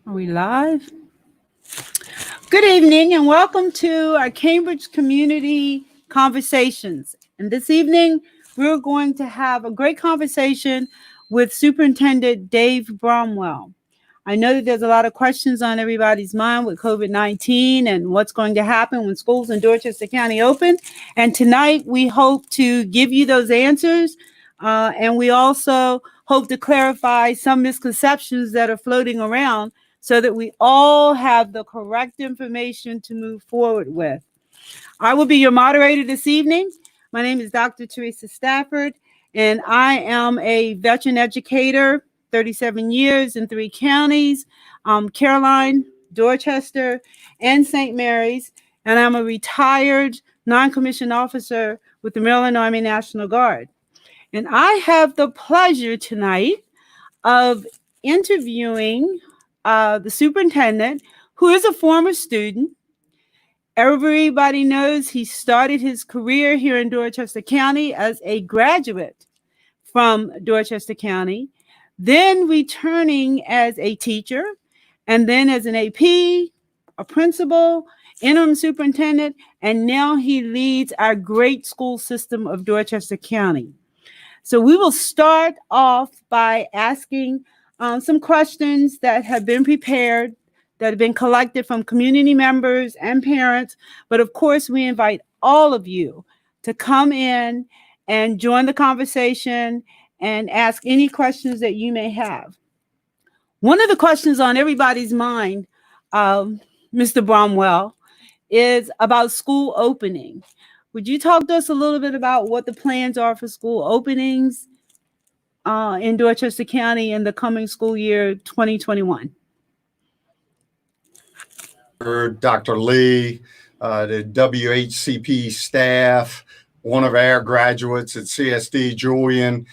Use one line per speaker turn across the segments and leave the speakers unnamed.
Are we live? Good evening and welcome to our Cambridge Community Conversations. And this evening, we're going to have a great conversation with Superintendent Dave Bromwell. I know that there's a lot of questions on everybody's mind with COVID-19 and what's going to happen when schools in Dorchester County open. And tonight, we hope to give you those answers. And we also hope to clarify some misconceptions that are floating around so that we all have the correct information to move forward with. I will be your moderator this evening. My name is Dr. Theresa Stafford, and I am a veteran educator, 37 years in 3 counties, Caroline, Dorchester, and St. Mary's, and I'm a retired non-commissioned officer with the Maryland Army National Guard. And I have the pleasure tonight of interviewing the superintendent, who is a former student. Everybody knows he started his career here in Dorchester County as a graduate from Dorchester County, then returning as a teacher, and then as an AP, a principal, interim superintendent, and now he leads our great school system of Dorchester County. So we will start off by asking some questions that have been prepared, that have been collected from community members and parents. But of course, we invite all of you to come in and join the conversation and ask any questions that you may have. One of the questions on everybody's mind, Mr. Bromwell, is about school opening. Would you talk to us a little bit about what the plans are for school openings in Dorchester County in the coming school year 2021?
Dr. Lee, the WHCP staff, one of our graduates at CSD, Julian,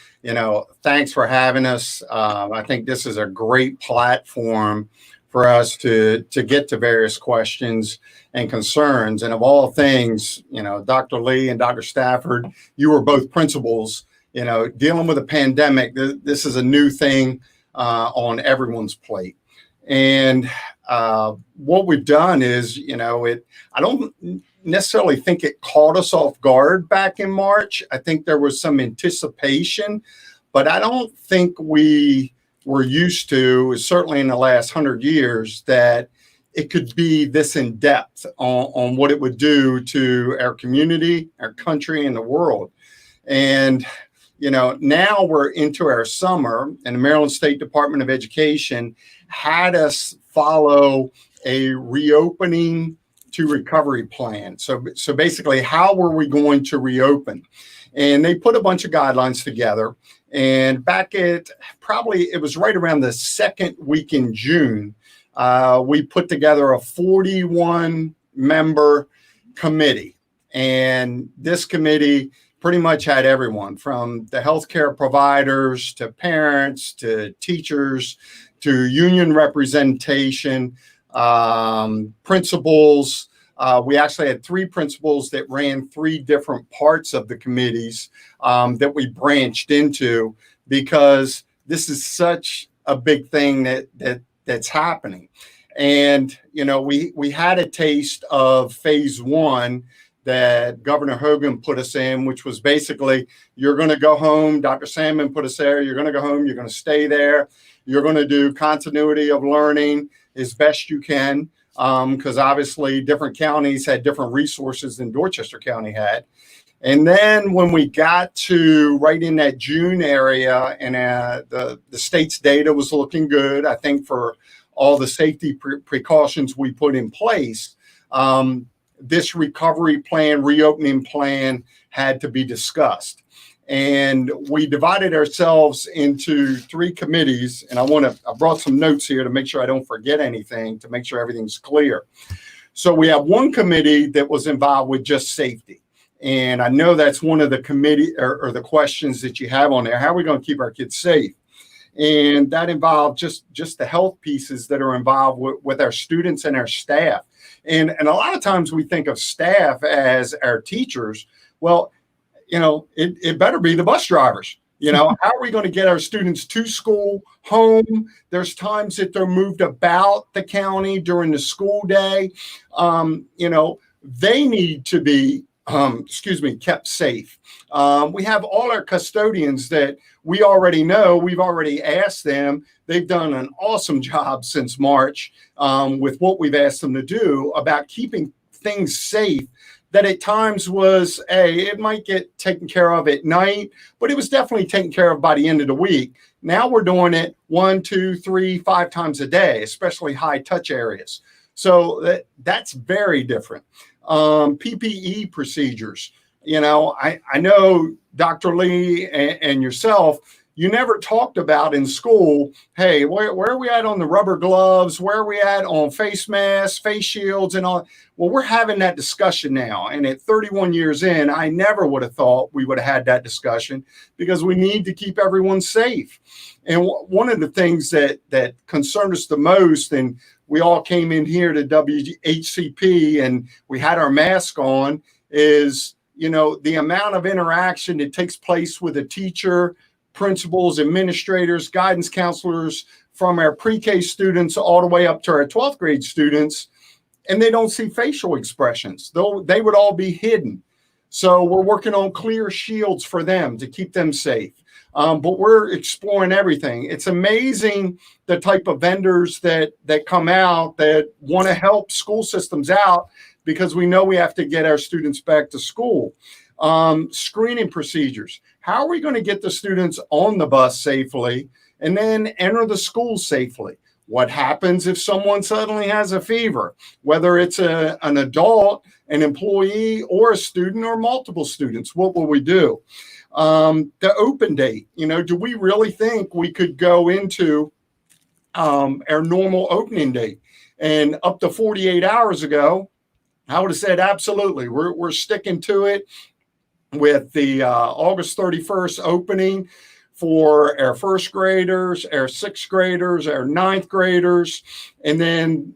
thanks for having us. I think this is a great platform for us to get to various questions and concerns. And of all things, Dr. Lee and Dr. Stafford, you were both principals. Dealing with a pandemic, this is a new thing on everyone's plate. And what we've done is, I don't necessarily think it caught us off guard back in March. I think there was some anticipation, but I don't think we were used to, certainly in the last 100 years, that it could be this in depth on what it would do to our community, our country, and the world. And now we're into our summer, and the Maryland State Department of Education had us follow a reopening to recovery plan. So basically, how were we going to reopen? And they put a bunch of guidelines together. And back at it was right around the second week in June, we put together a 41-member committee. And this committee pretty much had everyone from the healthcare providers to parents to teachers to union representation, principals. We actually had 3 principals that ran 3 different parts of the committees that we branched into, because this is such a big thing that's happening. And, we had a taste of phase 1 that Governor Hogan put us in, which was basically, you're going to go home. Dr. Salmon put us there. You're going to go home. You're going to stay there. You're going to do continuity of learning as best you can, because obviously different counties had different resources than Dorchester County had. And then when we got to right in that June area, and the state's data was looking good, I think, for all the safety precautions we put in place, this recovery plan, reopening plan had to be discussed. And we divided ourselves into 3 committees. And I brought some notes here to make sure I don't forget anything, to make sure everything's clear. So we have one committee that was involved with just safety. And I know that's one of the committee or the questions that you have on there. How are we going to keep our kids safe? And that involved just the health pieces that are involved with our students and our staff. And a lot of times we think of staff as our teachers. Well, it better be the bus drivers. How are we going to get our students to school, home? There's times that they're moved about the county during the school day. They need to be, kept safe. We have all our custodians that we already know. We've already asked them. They've done an awesome job since March with what we've asked them to do about keeping things safe. That at times was, it might get taken care of at night, but it was definitely taken care of by the end of the week. Now we're doing it 1, 2, 3, 5 times a day, especially high touch areas. So that's very different. PPE procedures. I know Dr. Lee and yourself, you never talked about in school, hey, where are we at on the rubber gloves? Where are we at on face masks, face shields, and all? Well, we're having that discussion now. And at 31 years in, I never would have thought we would have had that discussion because we need to keep everyone safe. And one of the things that concerned us the most, and we all came in here to WHCP and we had our mask on, is, the amount of interaction that takes place with a teacher, principals, administrators, guidance counselors, from our pre-K students all the way up to our 12th grade students, and they don't see facial expressions, though they would all be hidden. So we're working on clear shields for them to keep them safe. But we're exploring everything. It's amazing the type of vendors that come out that want to help school systems out because we know we have to get our students back to school. Screening procedures. How are we going to get the students on the bus safely and then enter the school safely? What happens if someone suddenly has a fever, whether it's an adult, an employee, or a student, or multiple students? What will we do? The open date. Do we really think we could go into our normal opening date? And up to 48 hours ago, I would have said absolutely. We're sticking to it with the August 31st opening for our first graders, our sixth graders, our ninth graders. And then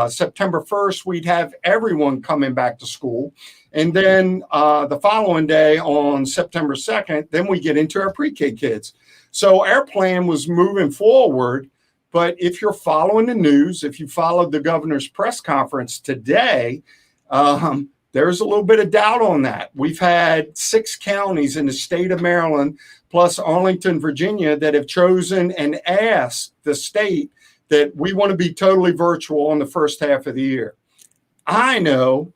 September 1st, we'd have everyone coming back to school. And then the following day on September 2nd, then we get into our pre-K kids. So our plan was moving forward. But if you're following the news, if you followed the governor's press conference today, there's a little bit of doubt on that. We've had 6 counties in the state of Maryland, plus Arlington, Virginia, that have chosen and asked the state that we want to be totally virtual on the first half of the year. I know,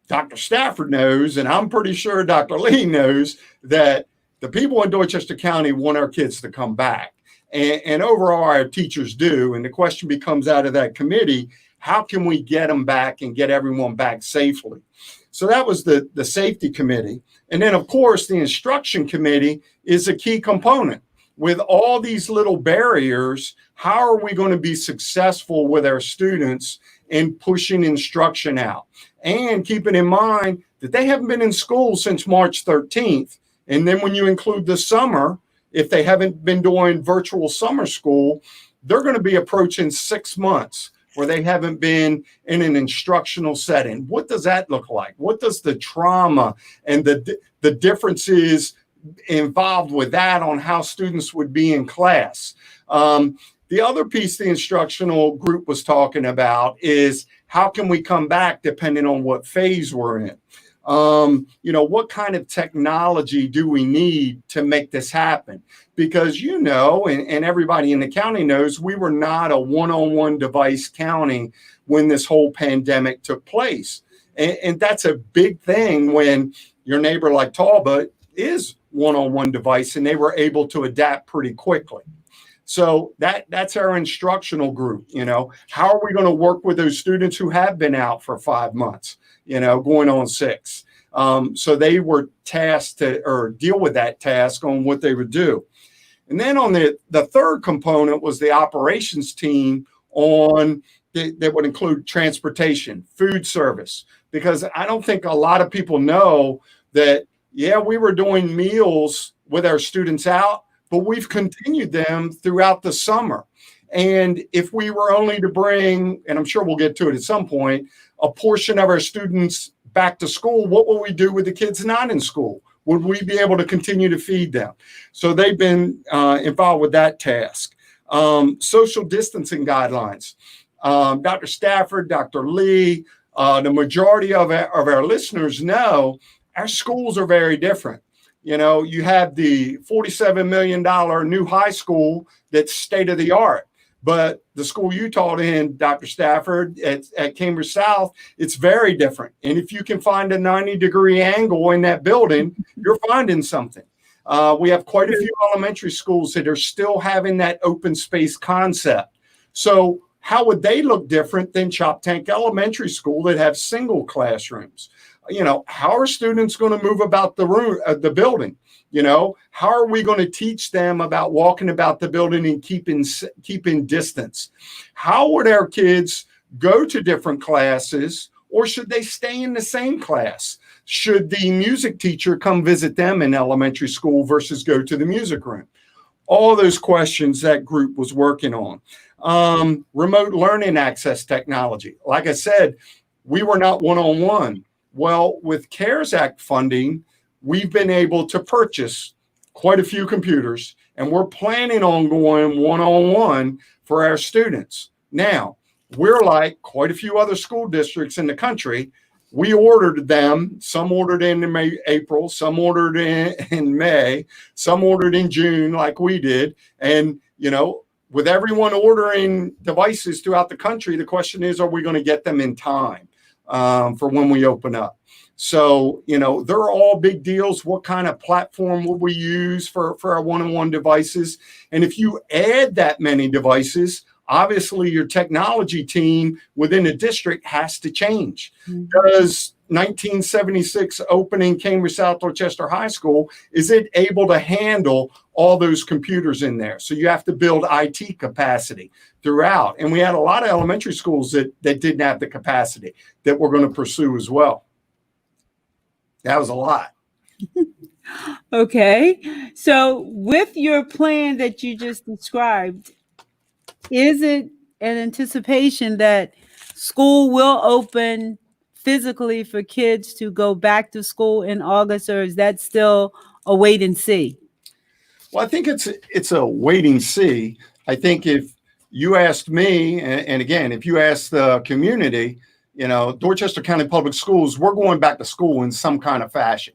Dr. Stafford knows, and I'm pretty sure Dr. Lee knows that the people in Dorchester County want our kids to come back. And overall, our teachers do. And the question becomes out of that committee, how can we get them back and get everyone back safely? So that was the safety committee. And then, of course, the instruction committee is a key component. With all these little barriers, how are we going to be successful with our students in pushing instruction out? And keeping in mind that they haven't been in school since March 13th. And then when you include the summer, if they haven't been doing virtual summer school, they're going to be approaching 6 months where they haven't been in an instructional setting. What does that look like? What does the trauma and the differences involved with that on how students would be in class? The other piece the instructional group was talking about is how can we come back depending on what phase we're in? What kind of technology do we need to make this happen? Because, and everybody in the county knows, we were not a one-on-one device county when this whole pandemic took place. And that's a big thing when your neighbor like Talbot is one-on-one device, and they were able to adapt pretty quickly. So that's our instructional group. How are we going to work with those students who have been out for 5 months, going on 6? So they were tasked to deal with that task on what they would do. And then on the third component was the operations team that would include transportation, food service, because I don't think a lot of people know that, we were doing meals with our students out, but we've continued them throughout the summer. And if we were only to bring, and I'm sure we'll get to it at some point, a portion of our students back to school, what will we do with the kids not in school? Would we be able to continue to feed them? So they've been involved with that task. Social distancing guidelines. Dr. Stafford, Dr. Lee, the majority of our listeners know our schools are very different. You know, you have the $47 million new high school that's state of the art. But the school you taught in, Dr. Stafford, at Cambridge South, it's very different. And if you can find a 90-degree angle in that building, you're finding something. We have quite a few elementary schools that are still having that open space concept. So how would they look different than Chop Tank Elementary School that have single classrooms? You know, how are students going to move about the building? You know, how are we going to teach them about walking about the building and keeping distance? How would our kids go to different classes, or should they stay in the same class? Should the music teacher come visit them in elementary school versus go to the music room? All those questions that group was working on. Remote learning access technology. Like I said, we were not one-on-one. Well, with CARES Act funding, we've been able to purchase quite a few computers, and we're planning on going one-on-one for our students. Now, we're like quite a few other school districts in the country. We ordered them. Some ordered in April, some ordered in May, some ordered in June like we did. And, you know, with everyone ordering devices throughout the country, the question is, are we going to get them in time for when we open up? So, you know, they're all big deals. What kind of platform will we use for our one-on-one devices? And if you add that many devices, obviously your technology team within a district has to change. Does 1976 opening Cambridge South Dorchester High School, is it able to handle all those computers in there? So you have to build IT capacity throughout. And we had a lot of elementary schools that didn't have the capacity that we're going to pursue as well. That was a lot.
Okay. So with your plan that you just described, is it an anticipation that school will open physically for kids to go back to school in August, or is that still a wait and see?
Well, I think it's a wait and see. I think if you asked me, and again, if you ask the community, you know, Dorchester County Public Schools, we're going back to school in some kind of fashion.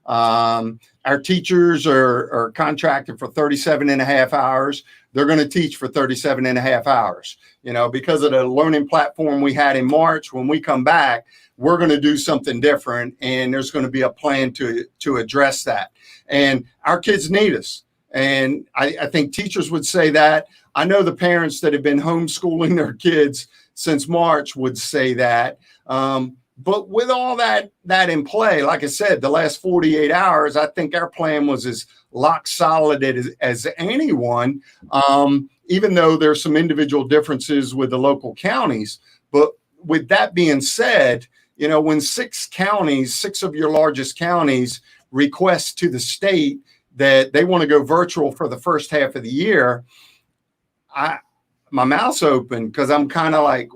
Our teachers are contracted for 37 and a half hours. They're going to teach for 37 and a half hours. You know, because of the learning platform we had in March, when we come back, we're going to do something different. And there's going to be a plan to address that. And our kids need us. And I think teachers would say that. I know the parents that have been homeschooling their kids since March would say that. But with all that in play, like I said, the last 48 hours, I think our plan was as rock solid as anyone, even though there's some individual differences with the local counties. But with that being said, you know, when six of your largest counties request to the state that they want to go virtual for the first half of the year, my mouth's open because I'm kind of like,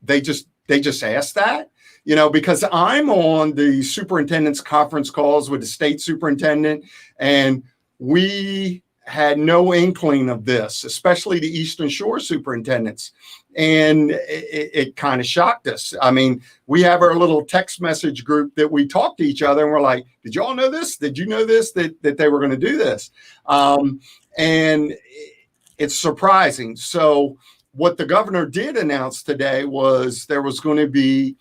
they just asked that, you know, because I'm on the superintendent's conference calls with the state superintendent, and we had no inkling of this, especially the Eastern Shore superintendents. And it kind of shocked us. I mean, we have our little text message group that we talk to each other, and we're like, did you all know this? Did you know this, that they were going to do this? And it's surprising. So what the governor did announce today was there was going to be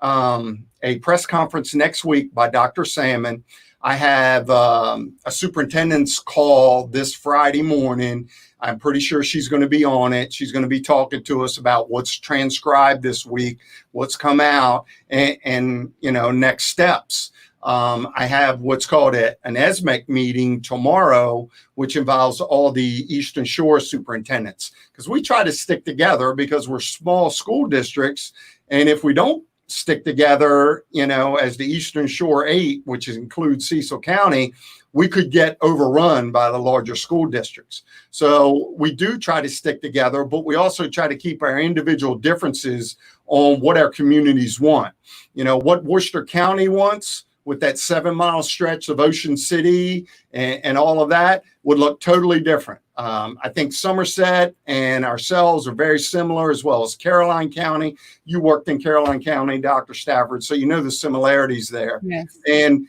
a press conference next week by Dr. Salmon. I have a superintendent's call this Friday morning. I'm pretty sure she's going to be on it. She's going to be talking to us about what's transcribed this week, what's come out, and you know, next steps. I have what's called an ESMEC meeting tomorrow, which involves all the Eastern Shore superintendents, because we try to stick together because we're small school districts. And if we don't stick together, you know, as the Eastern Shore 8, which includes Cecil County, we could get overrun by the larger school districts. So we do try to stick together, but we also try to keep our individual differences on what our communities want. You know, what Worcester County wants, with that 7-mile stretch of Ocean City and all of that would look totally different. I think Somerset and ourselves are very similar, as well as Caroline County. You worked in Caroline County, Dr. Stafford, so you know the similarities there.
Yes.
And,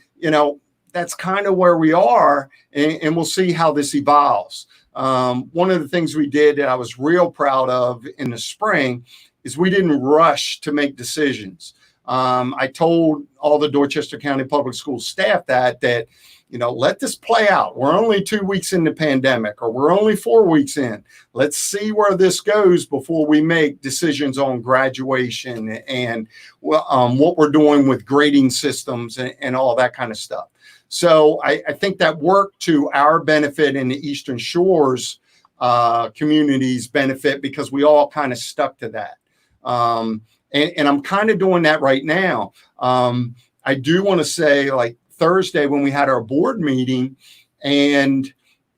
that's kind of where we are, and we'll see how this evolves. One of the things we did that I was real proud of in the spring is we didn't rush to make decisions. I told all the Dorchester County Public Schools staff that let this play out. We're only 2 weeks in the pandemic, or we're only 4 weeks in. Let's see where this goes before we make decisions on graduation and what we're doing with grading systems and all that kind of stuff. So I think that worked to our benefit in the Eastern Shores community's benefit, because we all kind of stuck to that. And I'm kind of doing that right now. I do want to say, like Thursday when we had our board meeting, and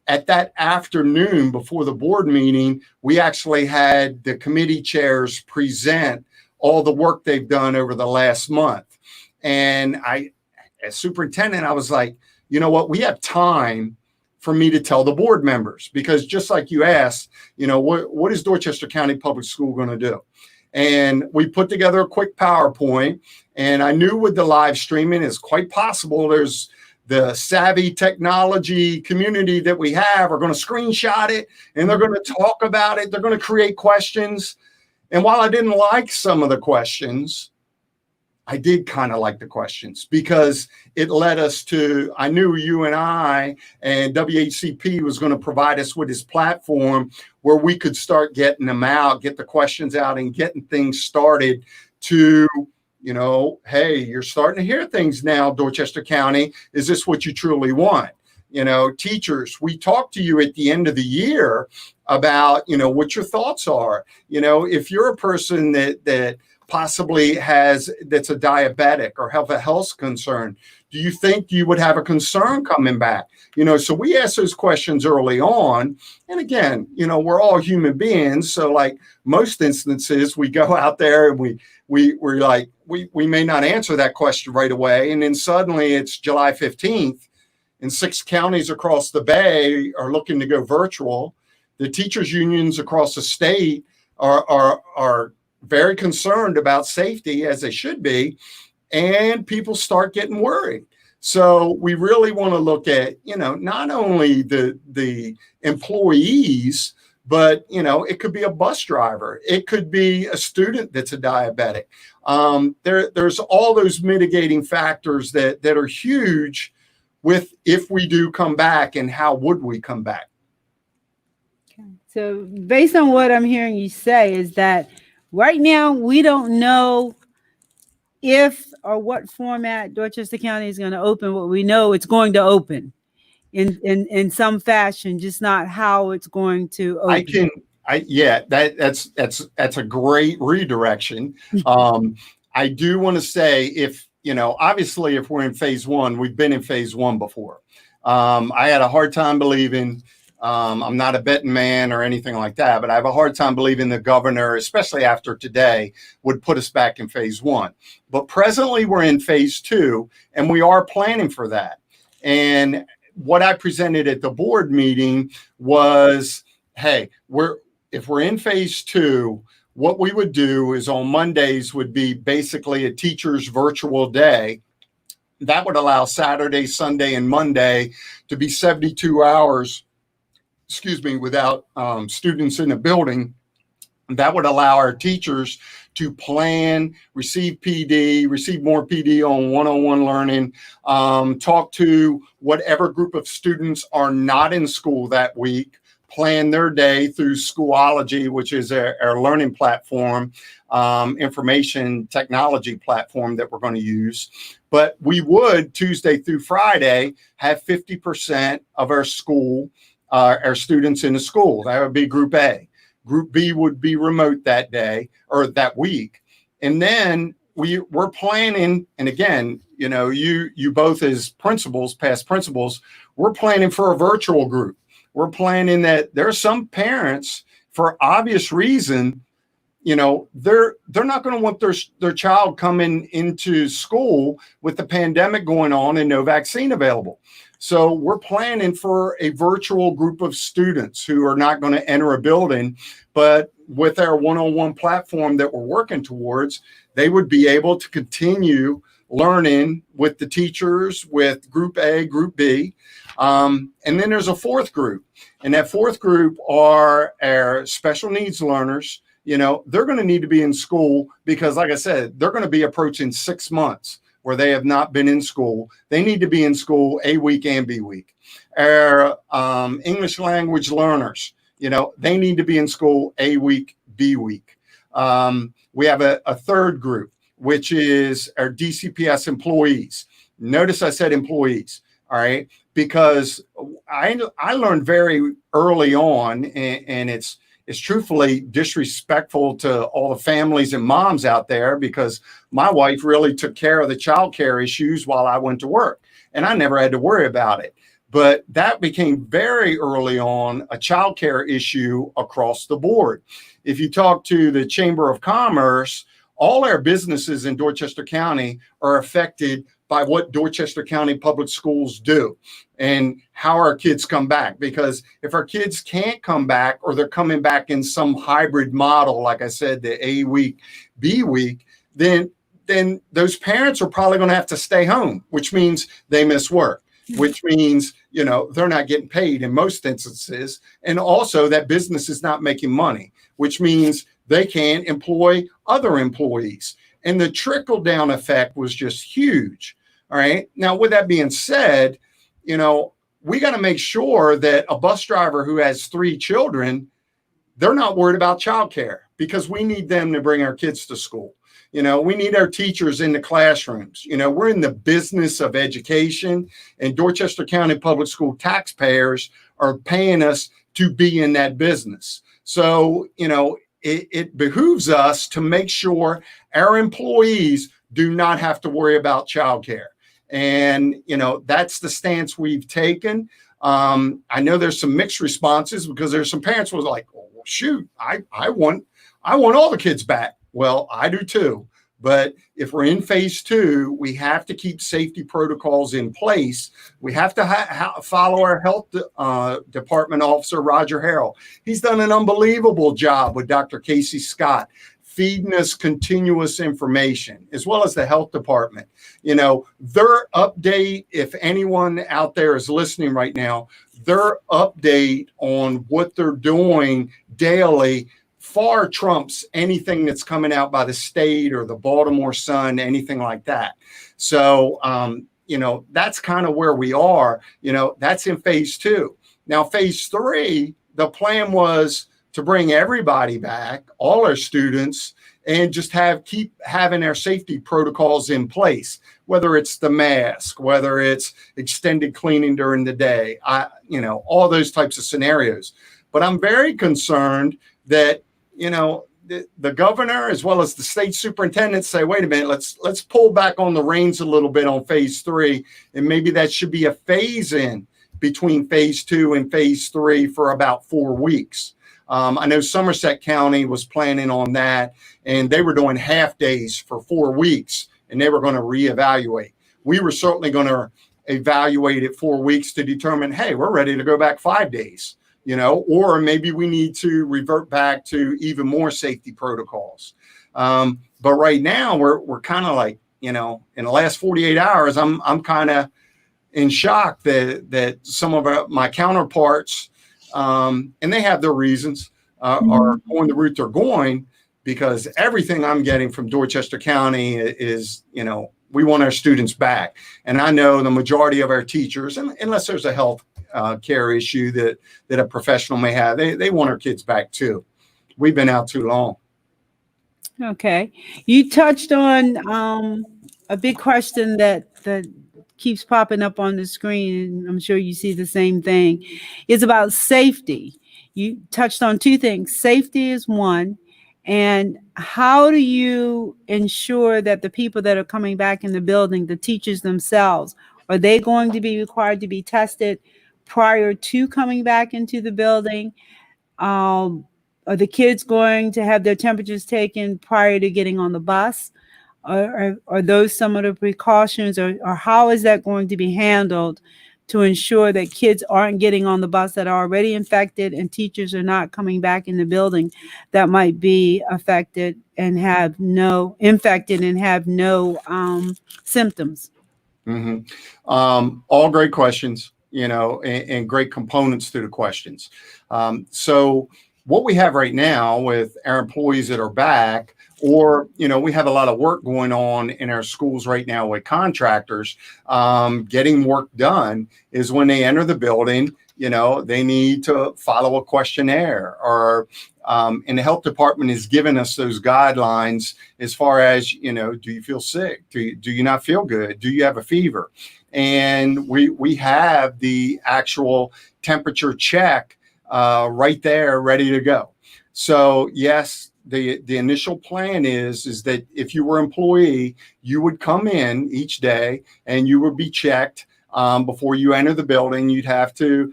at that afternoon before the board meeting, we actually had the committee chairs present all the work they've done over the last month. And as superintendent, I was like, you know what, we have time for me to tell the board members, because just like you asked, what is Dorchester County Public School going to do? And we put together a quick PowerPoint, and I knew with the live streaming, it's quite possible there's the savvy technology community that we have are going to screenshot it, and they're going to talk about it. They're going to create questions. And while I didn't like some of the questions, I did kind of like the questions, because it led us to, I knew you and I and WHCP was going to provide us with this platform where we could start getting them out, get the questions out, and getting things started to, hey, you're starting to hear things now, Dorchester County. Is this what you truly want? Teachers, we talked to you at the end of the year about, what your thoughts are. If you're a person that possibly that's a diabetic or have a health concern, do you think you would have a concern coming back? So we ask those questions early on. And again, we're all human beings. So like most instances, we go out there and we're like, we may not answer that question right away. And then suddenly it's July 15th and 6 counties across the Bay are looking to go virtual. The teachers unions across the state are very concerned about safety, as they should be, and people start getting worried. So we really want to look at, not only the employees, but, it could be a bus driver. It could be a student that's a diabetic. There's all those mitigating factors that are huge with if we do come back, and how would we come back.
Okay. So based on what I'm hearing you say is that right now, we don't know if or what format Dorchester County is going to open. What we know, it's going to open in some fashion, just not how it's going to open. That's a great redirection. I do want to say, if obviously, if we're in phase one, we've been in phase one before. I had a hard time believing. I'm not a betting man or anything like that, but I have a hard time believing the governor, especially after today, would put us back in phase one. But presently we're in phase two, and we are planning for that. And what I presented at the board meeting was, hey, if we're in phase two, what we would do is on Mondays would be basically a teacher's virtual day. That would allow Saturday, Sunday, and Monday to be 72 hours without students in the building. That would allow our teachers to plan, receive more PD on one-on-one learning, talk to whatever group of students are not in school that week, plan their day through Schoology, which is our learning platform, information technology platform that we're going to use. But we would, Tuesday through Friday, have 50% of our students in the school. That would be Group A. Group B would be remote that day or that week. And then we're planning, and again, you both as principals, past principals, we're planning for a virtual group. We're planning that there are some parents, for obvious reason,
they're not going to want their child coming into school with the pandemic going on and no vaccine available. So we're planning for a virtual group of students who are not going to enter a building, but with our one-on-one platform that we're working towards, they would be able to continue learning with the teachers, with group A, group B. And then there's a fourth group, and that fourth group are our special needs learners. They're going to need to be in school because, like I said, they're going to be approaching 6 months where they have not been in school. They need to be in school A week and B week. Our English language learners, they need to be in school A week, B week. We have a third group, which is our DCPS employees. Notice I said employees, all right? Because I learned very early on, and it's truthfully disrespectful to all the families and moms out there, because my wife really took care of the child care issues while I went to work, and I never had to worry about it. But that became very early on a child care issue across the board. If you talk to the Chamber of Commerce, all our businesses in Dorchester County are affected by what Dorchester County Public Schools do and how our kids come back. Because if our kids can't come back, or they're coming back in some hybrid model, like I said, the A week, B week, then those parents are probably going to have to stay home, which means they miss work, which means, they're not getting paid in most instances. And also that business is not making money, which means they can't employ other employees. And the trickle down effect was just huge. All right. Now, with that being said, we got to make sure that a bus driver who has 3 children, they're not worried about childcare, because we need them to bring our kids to school. We need our teachers in the classrooms. We're in the business of education, and Dorchester County Public School taxpayers are paying us to be in that business. So, it behooves us to make sure our employees do not have to worry about childcare. And, that's the stance we've taken. I know there's some mixed responses, because there's some parents who was like, oh, well, shoot, I want all the kids back. Well, I do too. But if we're in phase 2, we have to keep safety protocols in place. We have to follow our health department officer, Roger Harrell. He's done an unbelievable job with Dr. Casey Scott, feeding us continuous information, as well as the health department. Their update, if anyone out there is listening right now, their update on what they're doing daily far trumps anything that's coming out by the state or the Baltimore Sun, anything like that. So, that's kind of where we are. That's in phase 2. Now, phase 3, the plan was to bring everybody back, all our students, and just keep having our safety protocols in place, whether it's the mask, whether it's extended cleaning during the day, all those types of scenarios. But I'm very concerned that, the governor, as well as the state superintendent, say, wait a minute, let's pull back on the reins a little bit on phase 3. And maybe that should be a phase in between phase 2 and phase 3 for about 4 weeks. I know Somerset County was planning on that, and they were doing half days for 4 weeks, and they were going to reevaluate. We were certainly going to evaluate it 4 weeks to determine, hey, we're ready to go back 5 days. Or maybe we need to revert back to even more safety protocols. But right now we're kind of like, in the last 48 hours, I'm kind of in shock that some of my counterparts, and they have their reasons, are going the route they're going, because everything I'm getting from Dorchester County is, we want our students back. And I know the majority of our teachers, and unless there's a health care issue that a professional may have, they want our kids back too. We've been out too long.
Okay. You touched on a big question that keeps popping up on the screen, and I'm sure you see the same thing, is about safety. You touched on 2 things. Safety is one. And how do you ensure that the people that are coming back in the building, the teachers themselves, are they going to be required to be tested prior to coming back into the building? Are the kids going to have their temperatures taken prior to getting on the bus? Are those some of the precautions, or how is that going to be handled to ensure that kids aren't getting on the bus that are already infected and teachers are not coming back in the building that might be affected and have no symptoms?
All great questions, and great components to the questions. So what we have right now with our employees that are back, or, we have a lot of work going on in our schools right now with contractors, getting work done, is when they enter the building, they need to follow a questionnaire, or and the health department has given us those guidelines as far as, do you feel sick? Do you not feel good? Do you have a fever? And we have the actual temperature check right there, ready to go. So yes, the initial plan is that if you were an employee, you would come in each day and you would be checked before you enter the building. You'd have to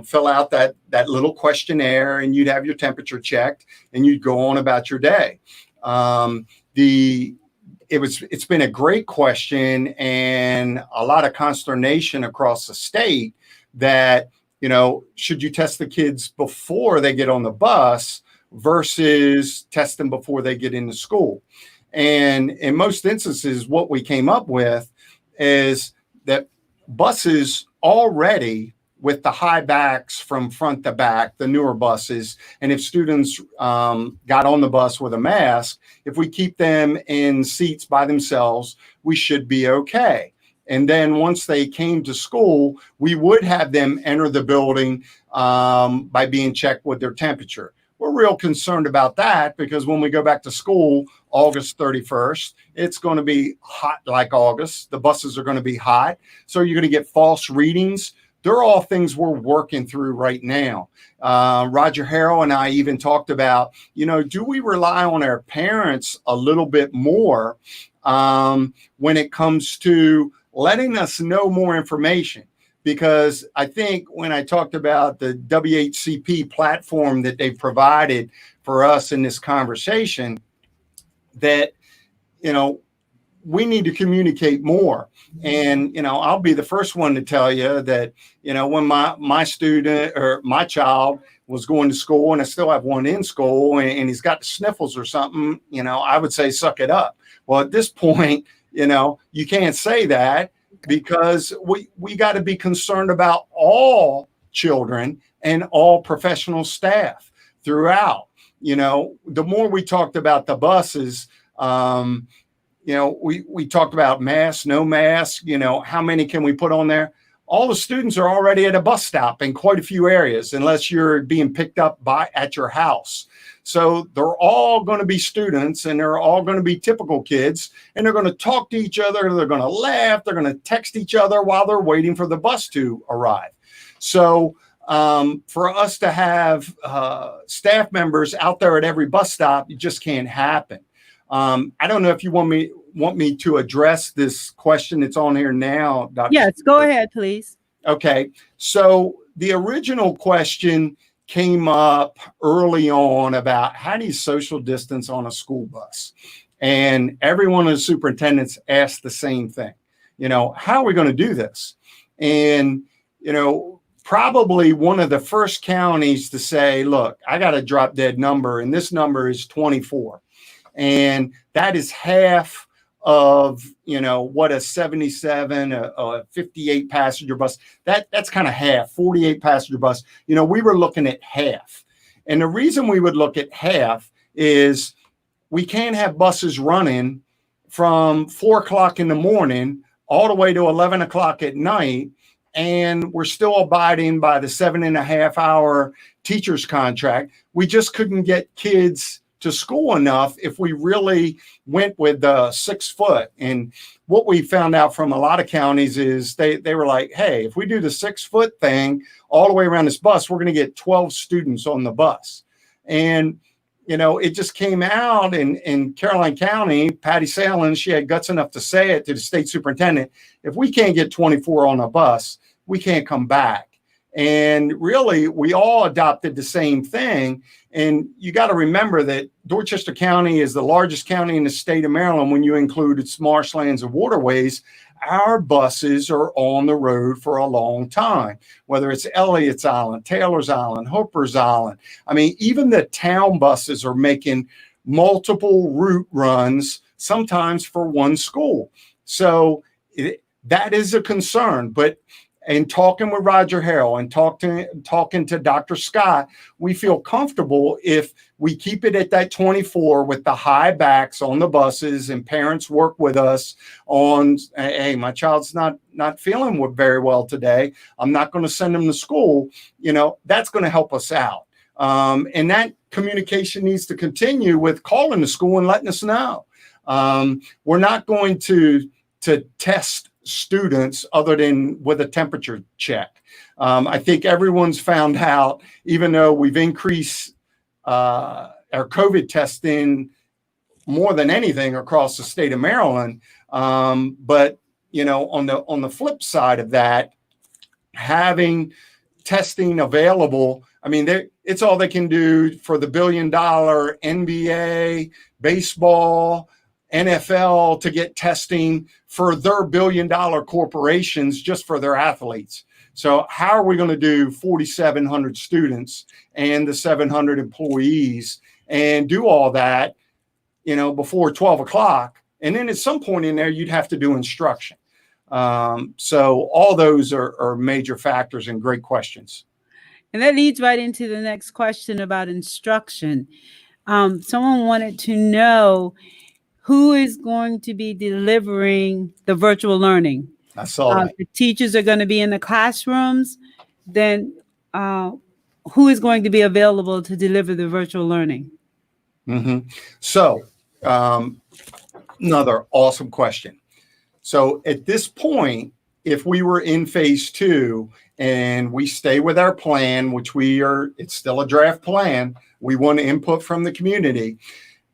fill out that little questionnaire, and you'd have your temperature checked, and you'd go on about your day. It's been a great question, and a lot of consternation across the state that, should you test the kids before they get on the bus versus test them before they get into school? And in most instances, what we came up with is that buses already, with the high backs from front to back, the newer buses, and if students got on the bus with a mask, if we keep them in seats by themselves, we should be okay. And then once they came to school, we would have them enter the building by being checked with their temperature. We're real concerned about that because when we go back to school August 31st, it's going to be hot like August. The buses are going to be hot. So you're going to get false readings. They're all things we're working through right now. Roger Harrell and I even talked about, do we rely on our parents a little bit more when it comes to letting us know more information? Because I think when I talked about the WHCP platform that they provided for us in this conversation, that, we need to communicate more. And, I'll be the first one to tell you that, when my student or my child was going to school, and I still have one in school, and he's got the sniffles or something, I would say, suck it up. Well, at this point, you can't say that, because we got to be concerned about all children and all professional staff throughout. The more we talked about the buses, we talked about masks, no masks, how many can we put on there? All the students are already at a bus stop in quite a few areas, unless you're being picked up at your house. So they're all going to be students, and they're all going to be typical kids, and they're going to talk to each other. They're going to laugh. They're going to text each other while they're waiting for the bus to arrive. So for us to have staff members out there at every bus stop, it just can't happen. I don't know if you want me to address this question that's on here now, Dr.
Yes, go ahead, please.
Okay. So the original question came up early on about how do you social distance on a school bus? And every one of the superintendents asked the same thing. How are we going to do this? And, probably one of the first counties to say, look, I got a drop dead number, and this number is 24. And that is half of, what a 77, a 58 passenger bus, that's kind of half, 48 passenger bus. We were looking at half. And the reason we would look at half is we can't have buses running from 4:00 in the morning all the way to 11 o'clock at night. And we're still abiding by the 7.5 hour teacher's contract. We just couldn't get kids to school enough if we really went with 6 foot. And what we found out from a lot of counties is they were like, hey, if we do the 6 foot thing all the way around this bus, we're going to get 12 students on the bus. And, it just came out in Caroline County, Patty Salen, she had guts enough to say it to the state superintendent, if we can't get 24 on a bus, we can't come back. And really, we all adopted the same thing. And you got to remember that Dorchester County is the largest county in the state of Maryland when you include its marshlands and waterways. Our buses are on the road for a long time, whether it's Elliott's Island, Taylor's Island, Hooper's Island. I mean, even the town buses are making multiple route runs, sometimes for one school. So that is a concern. But in talking with Roger Harrell and talking to Dr. Scott, we feel comfortable if we keep it at that 24 with the high backs on the buses, and parents work with us on, hey, my child's not feeling very well today. I'm not going to send them to school. That's going to help us out. And that communication needs to continue with calling the school and letting us know. We're not going to test students other than with a temperature check. I think everyone's found out, even though we've increased our COVID testing more than anything across the state of Maryland. But on the flip side of that, having testing available, I mean, it's all they can do for the $1 billion NBA, baseball, NFL to get testing for their $1 billion corporations just for their athletes. So how are we going to do 4,700 students and the 700 employees and do all that, before 12 o'clock? And then at some point in there, you'd have to do instruction. So all those are major factors and great questions.
And that leads right into the next question about instruction. Someone wanted to know who is going to be delivering the virtual learning.
I saw that.
The teachers are going to be in the classrooms. Then who is going to be available to deliver the virtual learning?
Mm-hmm. So another awesome question. So at this point, if we were in phase 2 and we stay with our plan, which it's still a draft plan, we want input from the community.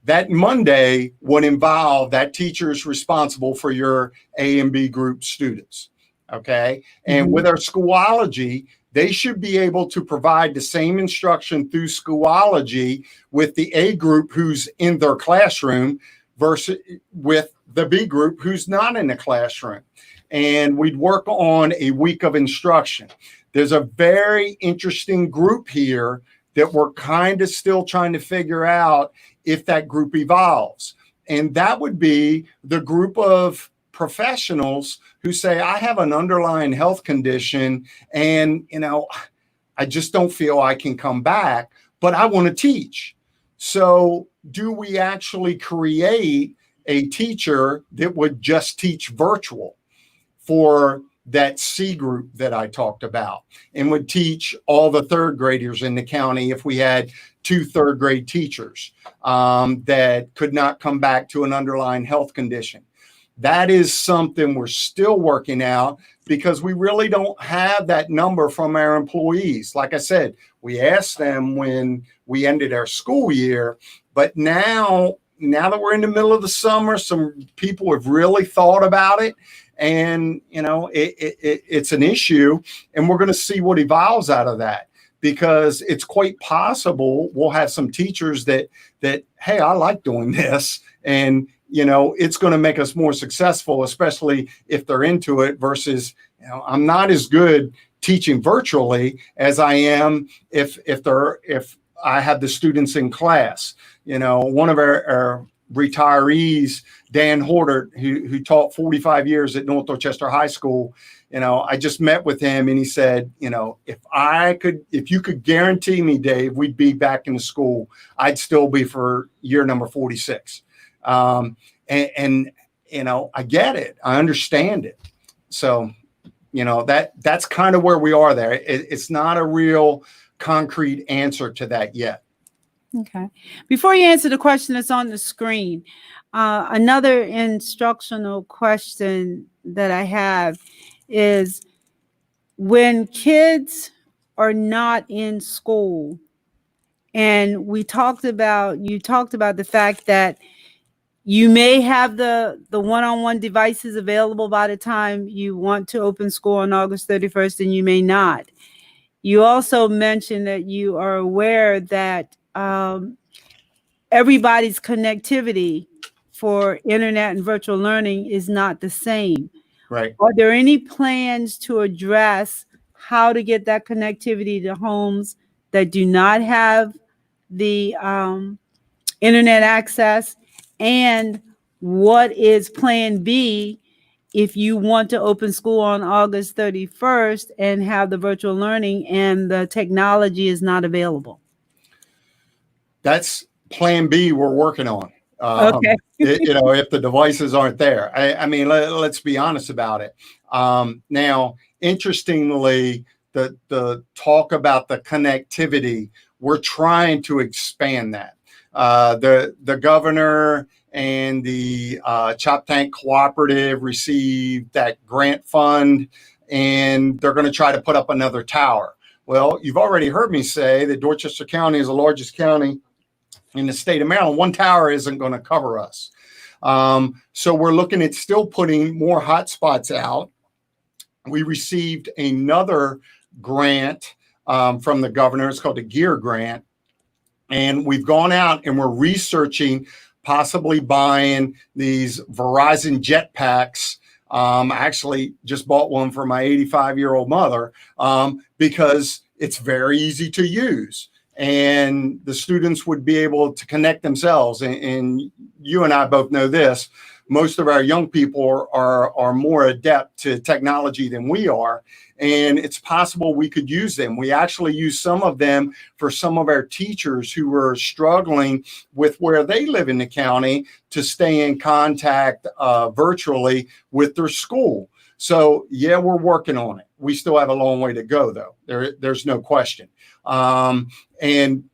That Monday would involve that teacher's responsible for your A and B group students. Okay. And with our Schoology, they should be able to provide the same instruction through Schoology with the A group who's in their classroom versus with the B group who's not in the classroom. And we'd work on a week of instruction. There's a very interesting group here that we're kind of still trying to figure out if that group evolves. And that would be the group of professionals who say, I have an underlying health condition and, I just don't feel I can come back, but I want to teach. So do we actually create a teacher that would just teach virtual for that C group that I talked about, and would teach all the third graders in the county if we had 2 third grade teachers that could not come back to an underlying health condition? That is something we're still working out because we really don't have that number from our employees. Like I said, we asked them when we ended our school year, but now that we're in the middle of the summer, some people have really thought about it. And, it's an issue, and we're going to see what evolves out of that, because it's quite possible we'll have some teachers that, hey, I like doing this. And, it's going to make us more successful, especially if they're into it versus, I'm not as good teaching virtually as I am if I have the students in class. One of our retirees, Dan Horter, who taught 45 years at North Dorchester High School, I just met with him and he said, if you could guarantee me, Dave, we'd be back in the school, I'd still be for year number 46. And I get it. I understand it. So, that's kind of where we are there. It's not a real concrete answer to that yet.
Okay. Before you answer the question that's on the screen, another instructional question that I have is, when kids are not in school, and you talked about the fact that you may have the one-on-one devices available by the time you want to open school on August 31st, and you may not. You also mentioned that you are aware that everybody's connectivity for internet and virtual learning is not the same.
Right.
Are there any plans to address how to get that connectivity to homes that do not have the internet access? And what is plan B if you want to open school on August 31st and have the virtual learning and the technology is not available?
That's plan B we're working on.
Okay.
If the devices aren't there. I mean, let's be honest about it. Now, interestingly, the talk about the connectivity, we're trying to expand that. The governor and the Chop Tank Cooperative received that grant fund, and they're going to try to put up another tower. Well, you've already heard me say that Dorchester County is the largest county in the state of Maryland. One tower isn't going to cover us. So we're looking at still putting more hotspots out. We received another grant from the governor. It's called the GEAR grant. And we've gone out and we're researching possibly buying these Verizon jetpacks. I actually just bought one for my 85-year-old mother because it's very easy to use. And the students would be able to connect themselves. And you and I both know this. Most of our young people are more adept to technology than we are. And it's possible we could use them. We actually use some of them for some of our teachers who are struggling with where they live in the county to stay in contact virtually with their school. So, yeah, we're working on it. We still have a long way to go, though. There's no question. And,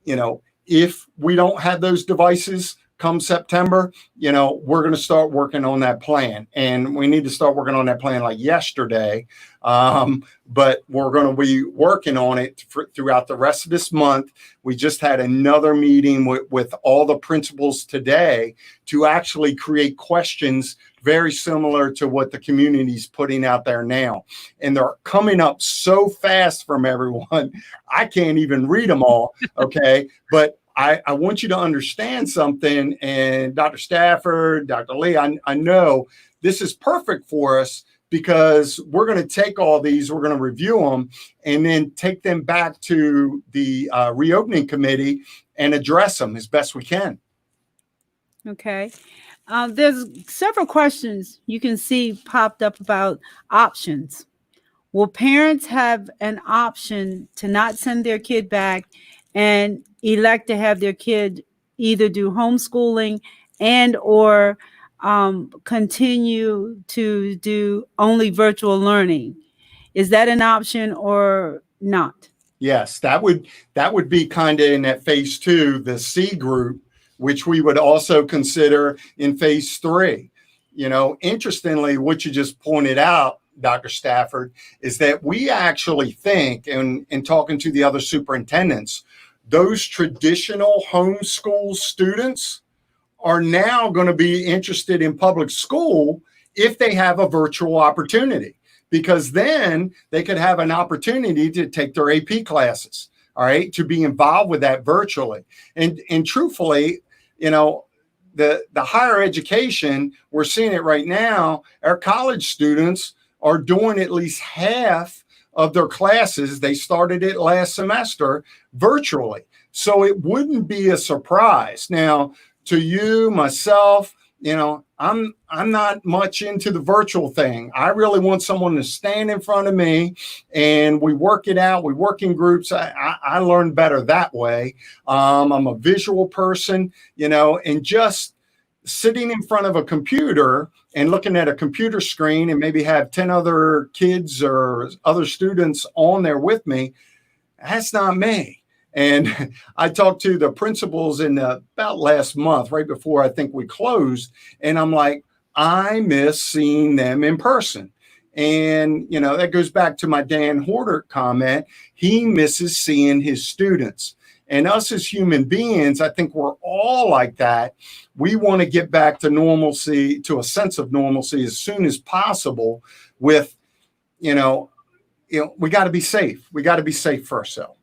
if we don't have those devices come September, we're going to start working on that plan. And we need to start working on that plan like yesterday. But we're going to be working on it throughout the rest of this month. We just had another meeting with all the principals today to actually create questions very similar to what the community's putting out there now. And they're coming up so fast from everyone. I can't even read them all. Okay. But I want you to understand something. And Dr. Stafford, Dr. Lee, I know this is perfect for us because we're going to take all these, we're going to review them, and then take them back to the reopening committee and address them as best we can.
Okay. There's several questions you can see popped up about options. Will parents have an option to not send their kid back and elect to have their kid either do homeschooling and or continue to do only virtual learning? Is that an option or not?
Yes, that would be kind of in that phase 2, the C group, which we would also consider in phase 3. Interestingly, what you just pointed out, Dr. Stafford, is that we actually think, and in talking to the other superintendents, those traditional homeschool students are now going to be interested in public school if they have a virtual opportunity, because then they could have an opportunity to take their AP classes, all right, to be involved with that virtually. And truthfully, the higher education, we're seeing it right now, our college students are doing at least half of their classes. They started it last semester virtually. So it wouldn't be a surprise. Now, to you, myself, I'm not much into the virtual thing. I really want someone to stand in front of me and we work it out. We work in groups. I learn better that way. I'm a visual person, and just sitting in front of a computer and looking at a computer screen and maybe have 10 other kids or other students on there with me, that's not me. And I talked to the principals in about last month, right before I think we closed, and I'm like, I miss seeing them in person. And, that goes back to my Dan Horter comment. He misses seeing his students. And us as human beings, I think we're all like that. We want to get back to normalcy, to a sense of normalcy as soon as possible with, we got to be safe. We got to be safe first, though.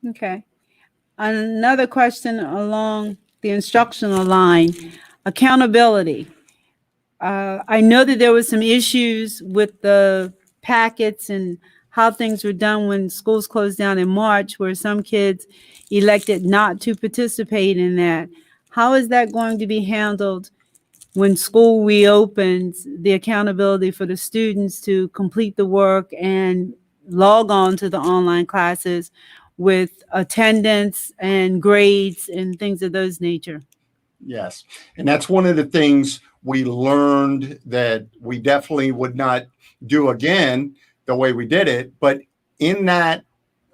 Okay. Another question along the instructional line, accountability. I know that there was some issues with the packets and how things were done when schools closed down in March, where some kids elected not to participate in that. How is that going to be handled when school reopens, the accountability for the students to complete the work and log on to the online classes with attendance and grades and things of those nature?
Yes. And that's one of the things we learned that we definitely would not do again the way we did it. But in that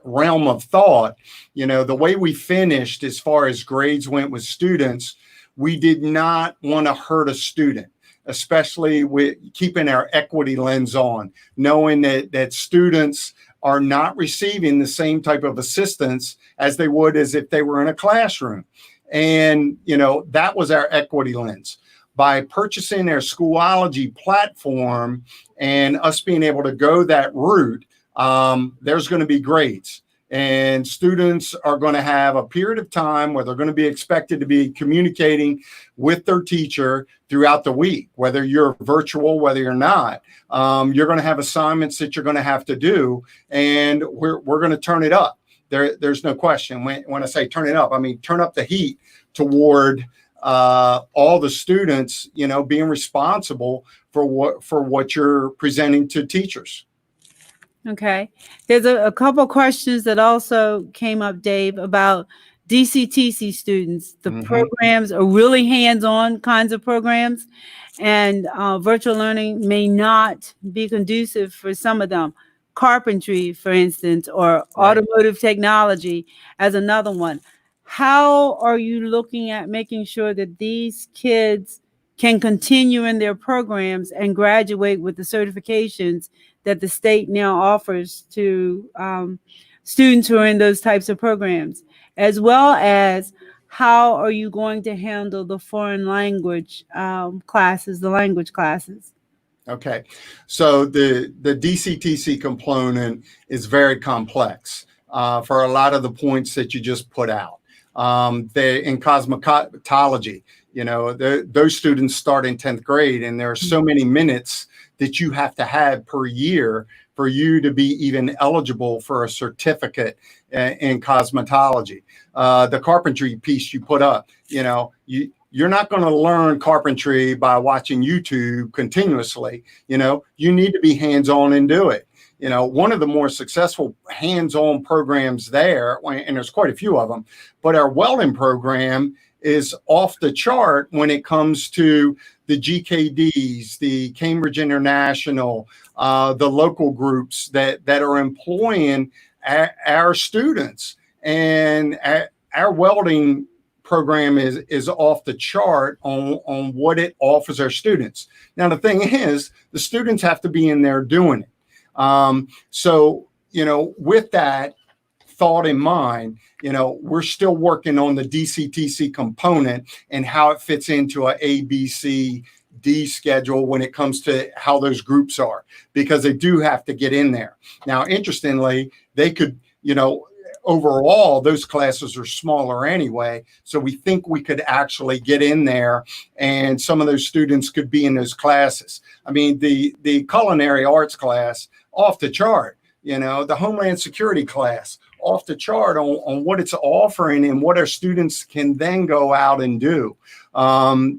realm of thought, the way we finished as far as grades went with students, we did not want to hurt a student, especially with keeping our equity lens on, knowing that students are not receiving the same type of assistance as they would as if they were in a classroom. And, that was our equity lens. By purchasing their Schoology platform and us being able to go that route, there's going to be grades. And students are going to have a period of time where they're going to be expected to be communicating with their teacher throughout the week, whether you're virtual, whether you're not. You're going to have assignments that you're going to have to do, and we're going to turn it up. There's no question. When I say turn it up, I mean turn up the heat toward all the students, being responsible for what you're presenting to teachers.
Okay. There's a couple questions that also came up, Dave, about DCTC students. The programs are really hands-on kinds of programs, and virtual learning may not be conducive for some of them. Carpentry, for instance, or automotive technology as another one. How are you looking at making sure that these kids can continue in their programs and graduate with the certifications that the state now offers to students who are in those types of programs, as well as how are you going to handle the foreign language classes, the language classes?
Okay, so the DCTC component is very complex for a lot of the points that you just put out. In cosmetology, those students start in 10th grade, and there are so many minutes that you have to have per year for you to be even eligible for a certificate in cosmetology. The carpentry piece you put up, you're not going to learn carpentry by watching YouTube continuously. You need to be hands-on and do it. One of the more successful hands-on programs there, and there's quite a few of them, but our welding program is off the chart when it comes to the GKDs, the Cambridge International, the local groups that are employing our students. And our welding program is off the chart on what it offers our students. Now, the thing is, the students have to be in there doing it. So, with that thought in mind, we're still working on the DCTC component and how it fits into a ABCD schedule when it comes to how those groups are, because they do have to get in there. Now, interestingly, they could, overall, those classes are smaller anyway. So we think we could actually get in there and some of those students could be in those classes. I mean, the culinary arts class, off the chart, the Homeland Security class, off the chart on what it's offering and what our students can then go out and do.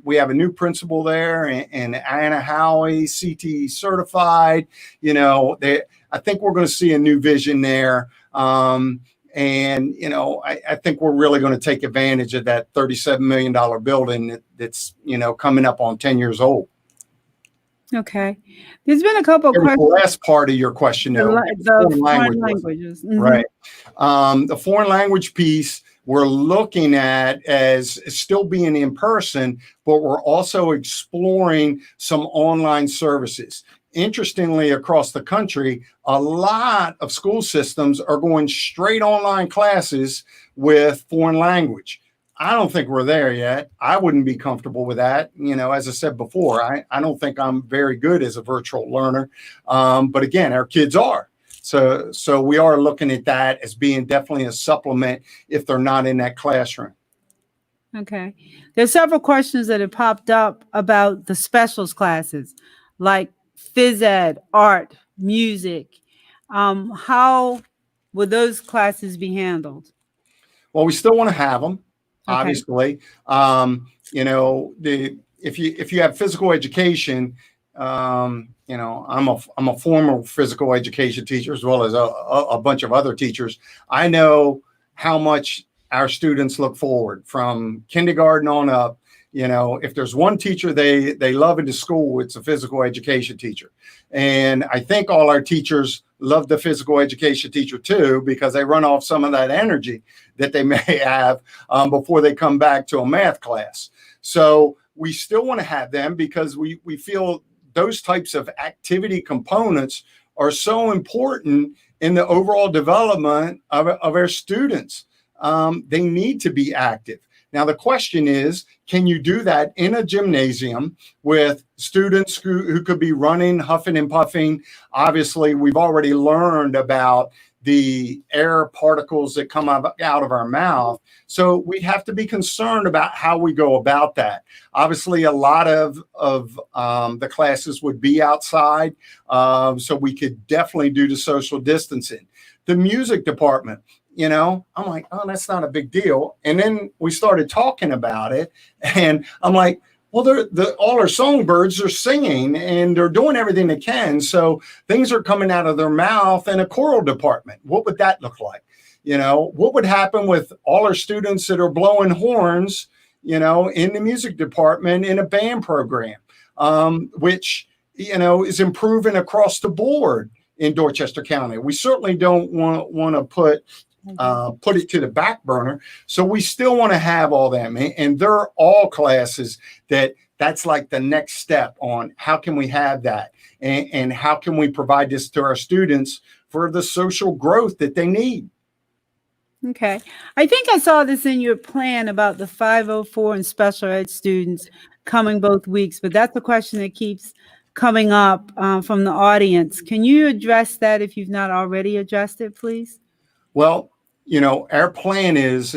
We have a new principal there, and Anna Howie, CTE certified. I think we're going to see a new vision there. And, I think we're really going to take advantage of that $37 million building that's, coming up on 10 years old.
Okay. There's been a couple of questions.
The last part of your question, though,
the foreign languages.
Right. The foreign language piece we're looking at as still being in person, but we're also exploring some online services. Interestingly, across the country, a lot of school systems are going straight online classes with foreign language. I don't think we're there yet. I wouldn't be comfortable with that. As I said before, I don't think I'm very good as a virtual learner. But again, our kids are. So we are looking at that as being definitely a supplement if they're not in that classroom.
Okay. There's several questions that have popped up about the specials classes, like phys ed, art, music. How will those classes be handled?
Well, we still want to have them,
Okay.
obviously. If you have physical education, I'm a former physical education teacher as well as a bunch of other teachers. I know how much our students look forward from kindergarten on up. If there's one teacher they love into school, it's a physical education teacher. And I think all our teachers love the physical education teacher too, because they run off some of that energy that they may have before they come back to a math class. So we still want to have them because we feel those types of activity components are so important in the overall development of our students. They need to be active. Now, the question is, can you do that in a gymnasium with students who could be running, huffing and puffing? Obviously, we've already learned about the air particles that come out of our mouth. So we have to be concerned about how we go about that. Obviously, a lot of the classes would be outside, so we could definitely do the social distancing. The music department, I'm like, oh, that's not a big deal. And then we started talking about it, and I'm like, well, all our songbirds are singing and they're doing everything they can. So things are coming out of their mouth in a choral department. What would that look like? What would happen with all our students that are blowing horns, in the music department in a band program, which, is improving across the board in Dorchester County. We certainly don't want to put it to the back burner. So we still want to have all them. And they're all classes that's like the next step on how can we have that and how can we provide this to our students for the social growth that they need.
Okay. I think I saw this in your plan about the 504 and special ed students coming both weeks, but that's a question that keeps coming up from the audience. Can you address that if you've not already addressed it, please?
Well, our plan is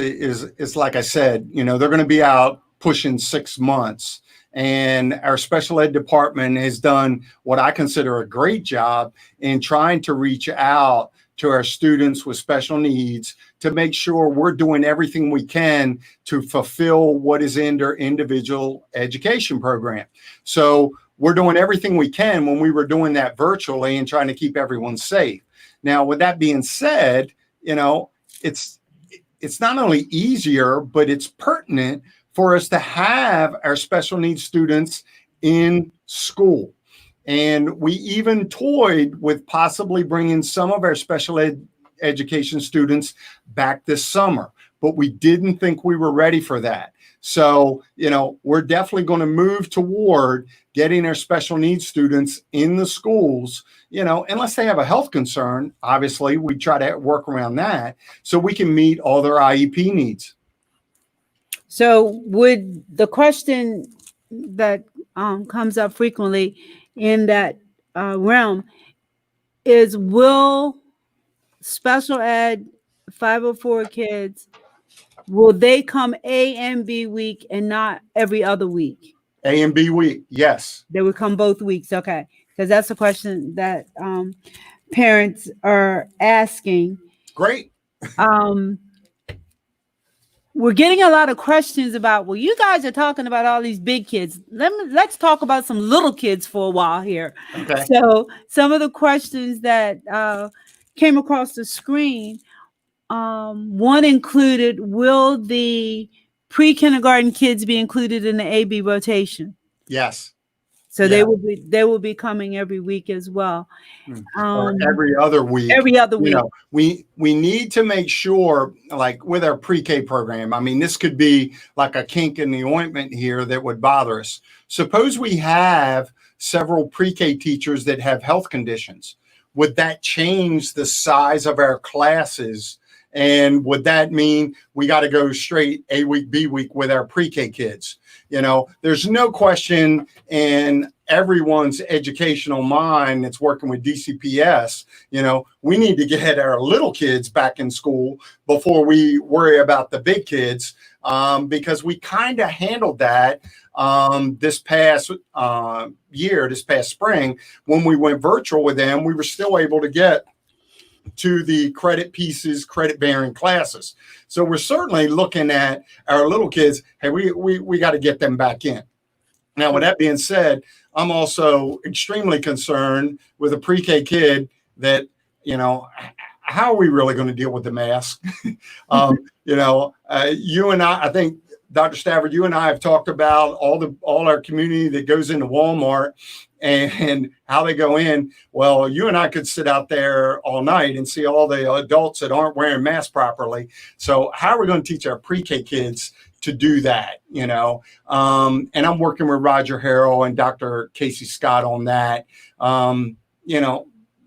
like I said, they're going to be out pushing 6 months. And our special ed department has done what I consider a great job in trying to reach out to our students with special needs to make sure we're doing everything we can to fulfill what is in their individual education program. So we're doing everything we can when we were doing that virtually and trying to keep everyone safe. Now, with that being said, it's not only easier, but it's pertinent for us to have our special needs students in school. And we even toyed with possibly bringing some of our special education students back this summer, but we didn't think we were ready for that. So, we're definitely going to move toward getting our special needs students in the schools, unless they have a health concern. Obviously, we try to work around that so we can meet all their IEP needs.
So would the question that comes up frequently in that realm is, will special ed 504 kids, will they come A and B week and not every other week?
A and B week, yes.
They would come both weeks, okay. Because that's a question that parents are asking.
Great.
We're getting a lot of questions about, well, you guys are talking about all these big kids. Let's talk about some little kids for a while here.
Okay.
So some of the questions that came across the screen, one included, will the pre-kindergarten kids be included in the AB rotation?
Yes.
So they will be coming every week as well.
Or every other week.
Every other week.
We need to make sure, like with our pre-K program, I mean, this could be like a kink in the ointment here that would bother us. Suppose we have several pre-K teachers that have health conditions. Would that change the size of our classes And would that mean we got to go straight A week, B week with our pre-K kids? There's no question in everyone's educational mind that's working with DCPS, we need to get our little kids back in school before we worry about the big kids, because we kind of handled that this past spring. When we went virtual with them, we were still able to get to the credit pieces, credit bearing classes. So we're certainly looking at our little kids. Hey, we got to get them back in. Now, with that being said, I'm also extremely concerned with a pre-K kid that, how are we really going to deal with the mask? You and I think, Dr. Stafford, you and I have talked about all our community that goes into Walmart and how they go in. Well, you and I could sit out there all night and see all the adults that aren't wearing masks properly. So how are we going to teach our pre-K kids to do that? And I'm working with Roger Harrell and Dr. Casey Scott on that,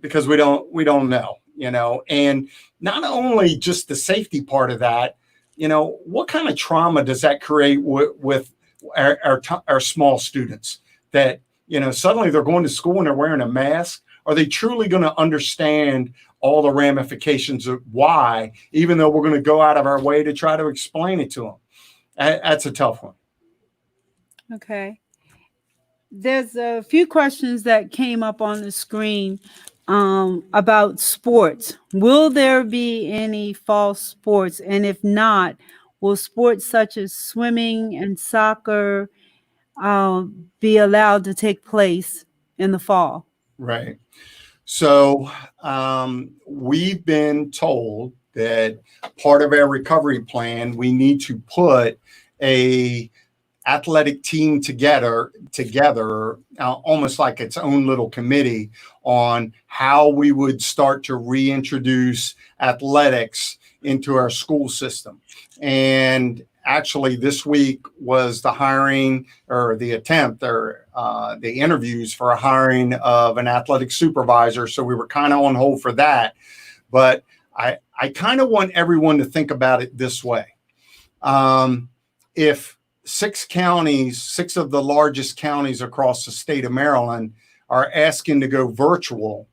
because we don't know, and not only just the safety part of that, what kind of trauma does that create with our small students that, suddenly they're going to school and they're wearing a mask? Are they truly going to understand all the ramifications of why, even though we're going to go out of our way to try to explain it to them? That's a tough one.
Okay. There's a few questions that came up on the screen about sports. Will there be any fall sports? And if not, will sports such as swimming and soccer be allowed to take place in the fall?
Right. So we've been told that part of our recovery plan, we need to put a athletic team together, almost like its own little committee on how we would start to reintroduce athletics into our school system. And actually this week was the hiring or the attempt or the interviews for a hiring of an athletic supervisor. So we were kind of on hold for that. But I kind of want everyone to think about it this way. If six of the largest counties across the state of Maryland are asking to go virtual,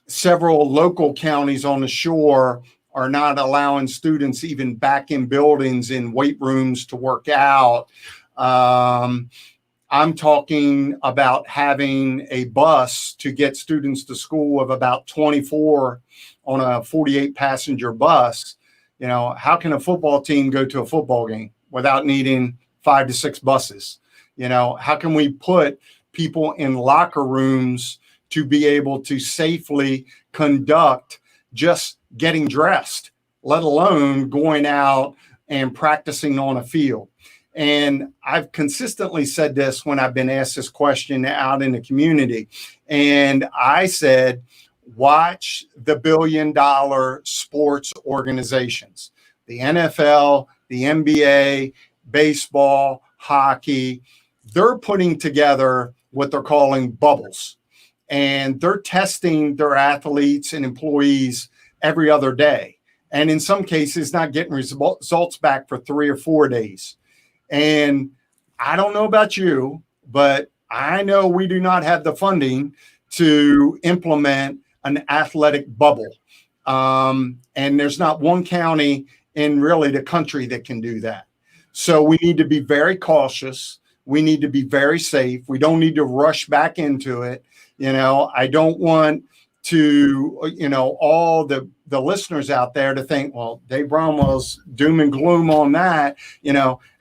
several local counties on the shore are not allowing students even back in buildings in weight rooms to work out. I'm talking about having a bus to get students to school of about 24 on a 48 passenger bus. How can a football team go to a football game without needing 5 to 6 buses? How can we put people in locker rooms to be able to safely conduct just getting dressed, let alone going out and practicing on a field? And I've consistently said this when I've been asked this question out in the community. And I said, watch the billion-dollar sports organizations, the NFL, the NBA, baseball, hockey. They're putting together what they're calling bubbles. And they're testing their athletes and employees every other day. And in some cases, not getting results back for 3 or 4 days. And I don't know about you, but I know we do not have the funding to implement an athletic bubble. And there's not one county in really the country that can do that. So we need to be very cautious. We need to be very safe. We don't need to rush back into it. I don't want to, all the listeners out there to think, well, Dave Bromwell's doom and gloom on that.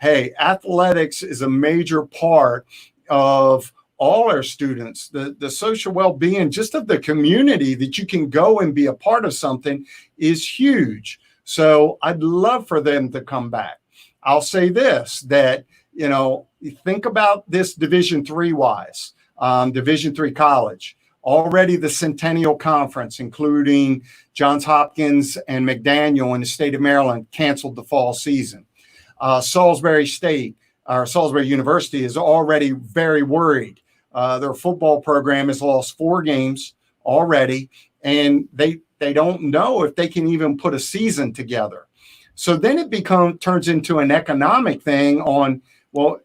Hey, athletics is a major part of all our students, the social well-being just of the community, that you can go and be a part of something is huge. So I'd love for them to come back. I'll say this, that, think about this Division III wise, Division III college. Already the Centennial Conference, including Johns Hopkins and McDaniel in the state of Maryland, canceled the fall season. Salisbury University is already very worried. Their football program has lost 4 games already, and they they don't know if they can even put a season together. So then it turns into an economic thing on, well,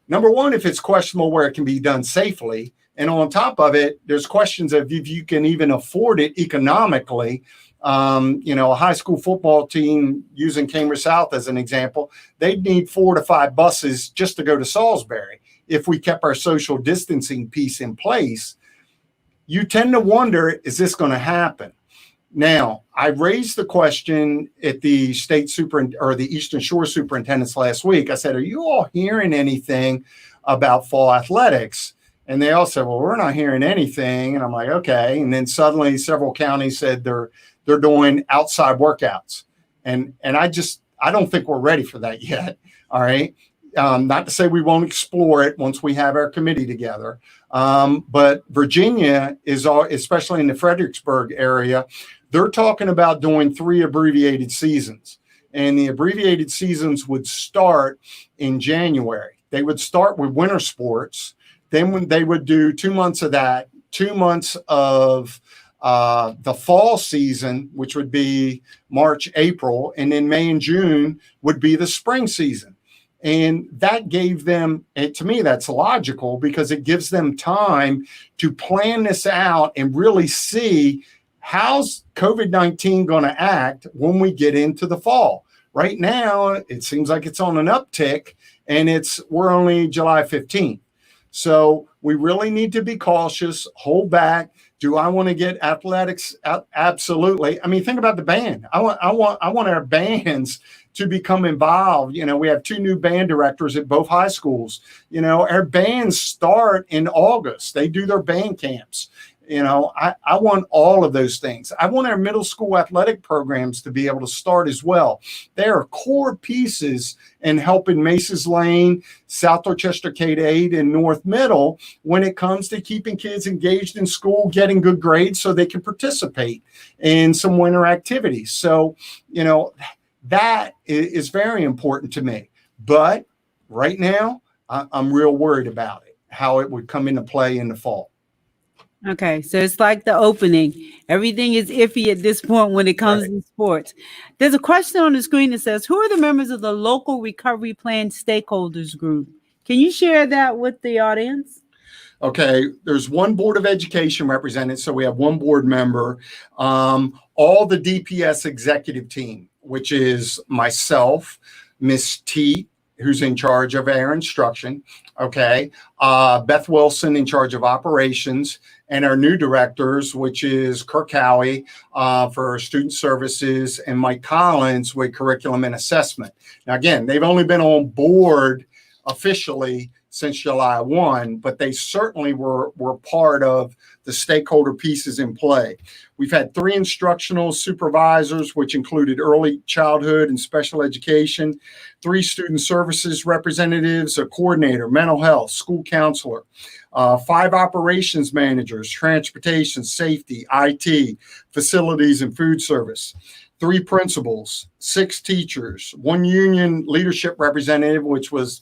number one, if it's questionable where it can be done safely. And on top of it, there's questions of if you can even afford it economically. A high school football team, using Cambridge South as an example, they'd need 4 to 5 buses just to go to Salisbury. If we kept our social distancing piece in place, you tend to wonder, is this going to happen? Now, I raised the question at the the Eastern Shore superintendents last week. I said, are you all hearing anything about fall athletics? And they all said, well, we're not hearing anything. And I'm like, okay. And then suddenly several counties said they're doing outside workouts. And I don't think we're ready for that yet. All right. Not to say we won't explore it once we have our committee together. But Virginia is, especially in the Fredericksburg area, they're talking about doing 3 abbreviated seasons. And the abbreviated seasons would start in January. They would start with winter sports. Then when they would do 2 months of that, 2 months of the fall season, which would be March, April, and then May and June would be the spring season. And that gave them, and to me, that's logical because it gives them time to plan this out and really see how's COVID-19 going to act when we get into the fall. Right now, it seems like it's on an uptick, and we're only July 15th. So we really need to be cautious, hold back. Do I want to get athletics out? Absolutely. I mean, think about the band. I want our bands to become involved. We have 2 new band directors at both high schools. Our bands start in August. They do their band camps. I want all of those things. I want our middle school athletic programs to be able to start as well. They are core pieces in helping Maces Lane, South Dorchester K-8, and North Middle when it comes to keeping kids engaged in school, getting good grades so they can participate in some winter activities. So, that is very important to me. But right now, I'm real worried about it, how it would come into play in the fall.
Okay, so it's like the opening. Everything is iffy at this point when it comes to sports. There's a question on the screen that says, who are the members of the local recovery plan stakeholders group? Can you share that with the audience?
Okay, there's one Board of Education represented, so we have one board member. All the DPS executive team, which is myself, Miss T, who's in charge of our instruction, okay, Beth Wilson in charge of operations, and our new directors, which is Kirk Howie for student services and Mike Collins with curriculum and assessment. Now, again, they've only been on board officially since July 1, but they certainly were part of the stakeholder pieces in play. We've had 3 instructional supervisors, which included early childhood and special education, 3 student services representatives, a coordinator, mental health, school counselor, 5 operations managers, transportation, safety, IT, facilities, and food service. 3 principals, 6 teachers, 1 union leadership representative, which was,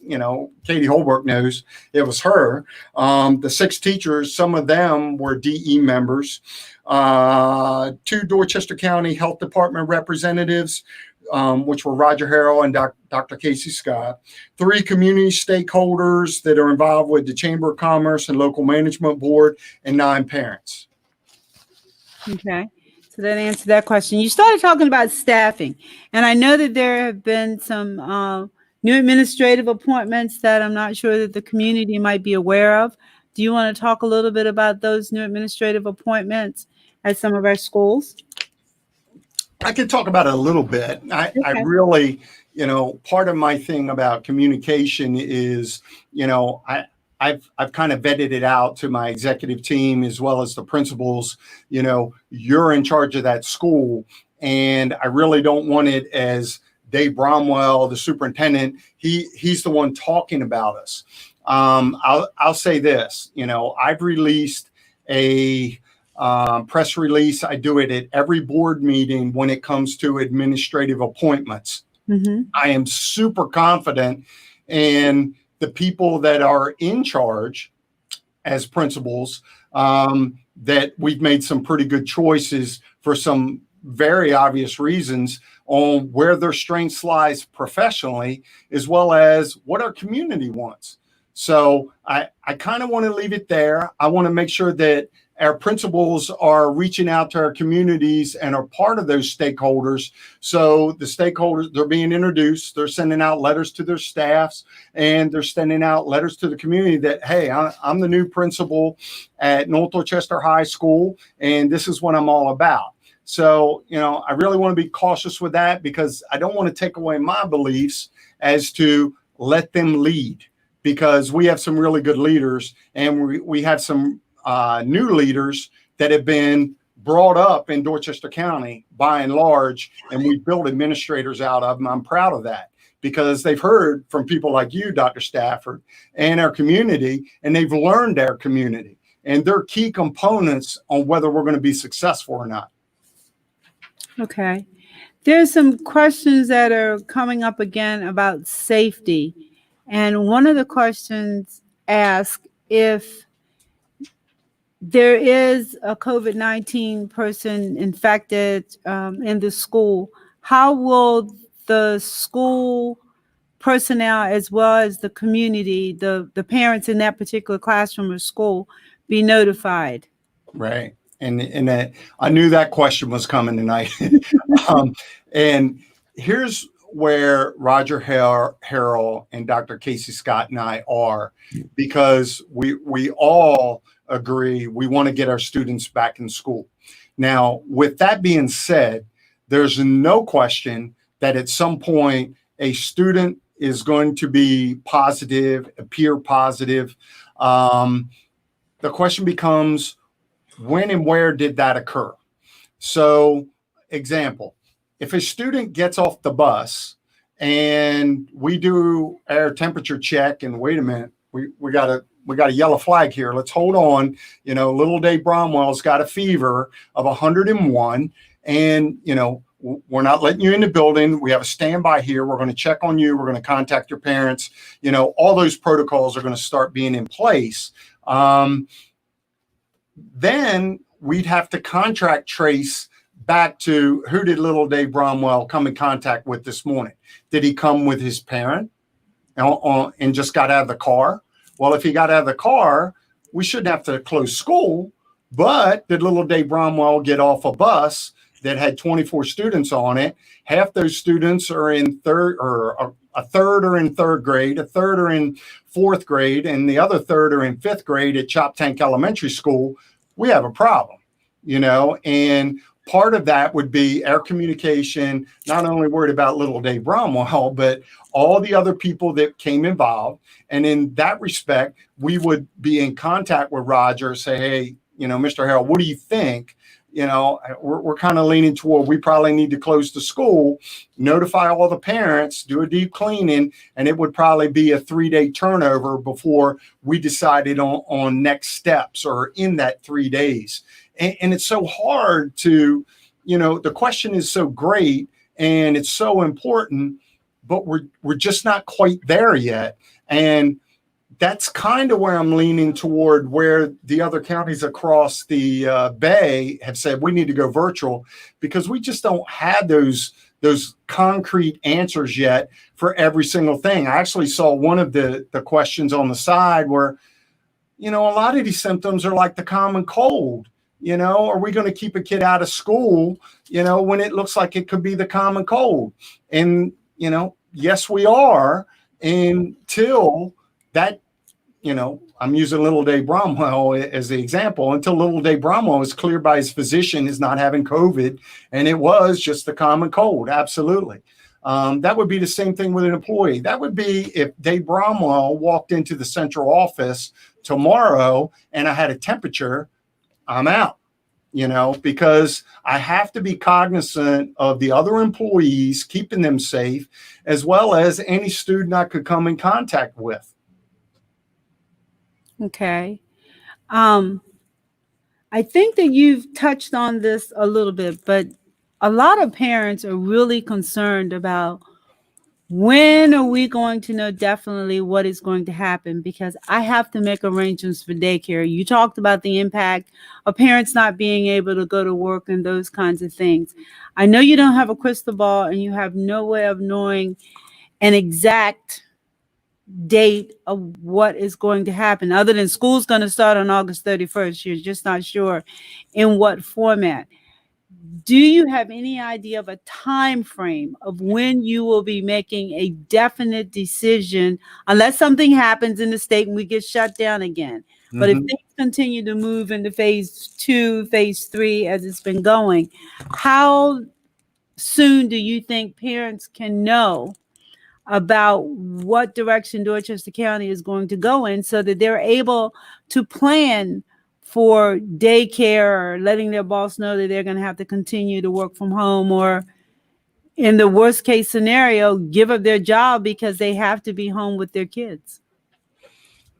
Katie Holbrook knows it was her. The 6 teachers, some of them were DE members, 2 Dorchester County Health Department representatives, which were Roger Harrell and Dr. Casey Scott, 3 community stakeholders that are involved with the Chamber of Commerce and Local Management Board, and 9 parents.
Okay. So that answered that question. You started talking about staffing, and I know that there have been some new administrative appointments that I'm not sure that the community might be aware of. Do you want to talk a little bit about those new administrative appointments at some of our schools?
I can talk about it a little bit. I really, part of my thing about communication is, I've kind of vetted it out to my executive team as well as the principals. You're in charge of that school, and I really don't want it as Dave Bromwell, the superintendent. He's the one talking about us. I'll say this. I've released a press release. I do it at every board meeting when it comes to administrative appointments. Mm-hmm. I am super confident in the people that are in charge as principals, that we've made some pretty good choices for some very obvious reasons on where their strengths lies professionally, as well as what our community wants. So I kind of want to leave it there. I want to make sure that our principals are reaching out to our communities and are part of those stakeholders. So the stakeholders, they're being introduced, they're sending out letters to their staffs, and they're sending out letters to the community that, hey, I'm the new principal at North Dorchester High School, and this is what I'm all about. So, I really want to be cautious with that, because I don't want to take away my beliefs as to let them lead, because we have some really good leaders, and we have some new leaders that have been brought up in Dorchester County by and large, and we built administrators out of them. I'm proud of that, because they've heard from people like you, Dr. Stafford, and our community, and they've learned our community, and they're key components on whether we're going to be successful or not.
Okay. There's some questions that are coming up again about safety. And one of the questions asks, if there is a COVID-19 person infected in the school, how will the school personnel, as well as the community, the parents in that particular classroom or school, be notified?
Right. And that, I knew that question was coming tonight. And here's where Roger Harrell and Dr. Casey Scott and I are, because we all agree we want to get our students back in school. Now, with that being said, there's no question that at some point a student is going to be positive, appear positive. The question becomes, when and where did that occur? So, example, if a student gets off the bus and we do our temperature check, and wait a minute, we got a yellow flag here. Let's hold on. Little Dave Bromwell's got a fever of 101, and we're not letting you in the building. We have a standby here. We're going to check on you. We're going to contact your parents. All those protocols are going to start being in place. Then we'd have to contract trace back to, who did little Dave Bromwell come in contact with this morning? Did he come with his parent and just got out of the car? Well, if he got out of the car, we shouldn't have to close school. But did little Dave Bromwell get off a bus that had 24 students on it? Half those students are in a third are in third grade, a third are in fourth grade, and the other third are in fifth grade at Chop Tank Elementary School. We have a problem, and part of that would be our communication, not only worried about little Dave Bromwell, but all the other people that came involved. And in that respect, we would be in contact with Roger, say, hey, Mr. Harrell, what do you think? We're kind of leaning toward, we probably need to close the school, notify all the parents, do a deep cleaning, and it would probably be a 3-day turnover before we decided on next steps, or in that 3 days. And it's so hard to, the question is so great and it's so important, but we're just not quite there yet. And that's kind of where I'm leaning toward, where the other counties across the Bay have said we need to go virtual, because we just don't have those concrete answers yet for every single thing. I actually saw one of the questions on the side where, a lot of these symptoms are like the common cold. Are we going to keep a kid out of school, when it looks like it could be the common cold? And, yes, we are, until that, I'm using little Dave Bromwell as the example, until little Dave Bromwell is cleared by his physician is not having COVID, and it was just the common cold. Absolutely. That would be the same thing with an employee. That would be if Dave Bromwell walked into the central office tomorrow and I had a temperature, I'm out, because I have to be cognizant of the other employees, keeping them safe, as well as any student I could come in contact with.
Okay. I think that you've touched on this a little bit, but a lot of parents are really concerned about When are we going to know definitely what is going to happen? Because I have to make arrangements for daycare. You talked about the impact of parents not being able to go to work and those kinds of things. I know you don't have a crystal ball and you have no way of knowing an exact date of what is going to happen, other than school's going to start on August 31st. You're just not sure in what format. Do you have any idea of a time frame of when you will be making a definite decision, unless something happens in the state and we get shut down again? But if things continue to move into phase 2, phase 3, as it's been going, how soon do you think parents can know about what direction Dorchester County is going to go in so that they're able to plan for daycare, or letting their boss know that they're going to have to continue to work from home, or in the worst case scenario, give up their job because they have to be home with their kids?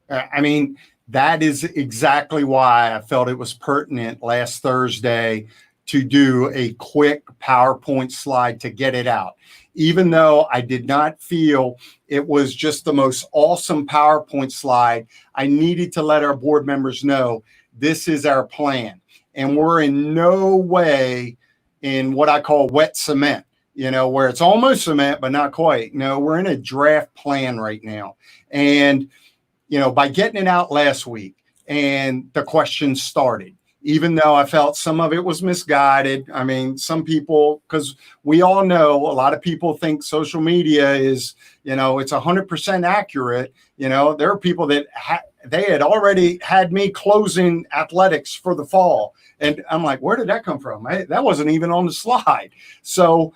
I mean, that is exactly why I felt it was pertinent last Thursday to do a quick PowerPoint slide to get it out. Even though I did not feel it was just the most awesome PowerPoint slide, I needed to let our board members know this is our plan. And we're in no way in what I call wet cement, where it's almost cement, but not quite. No, we're in a draft plan right now. And, by getting it out last week and the questions started, even though I felt some of it was misguided. I mean, some people, because we all know a lot of people think social media is, it's 100% accurate. There are people that they had already had me closing athletics for the fall. And I'm like, where did that come from? That wasn't even on the slide. So,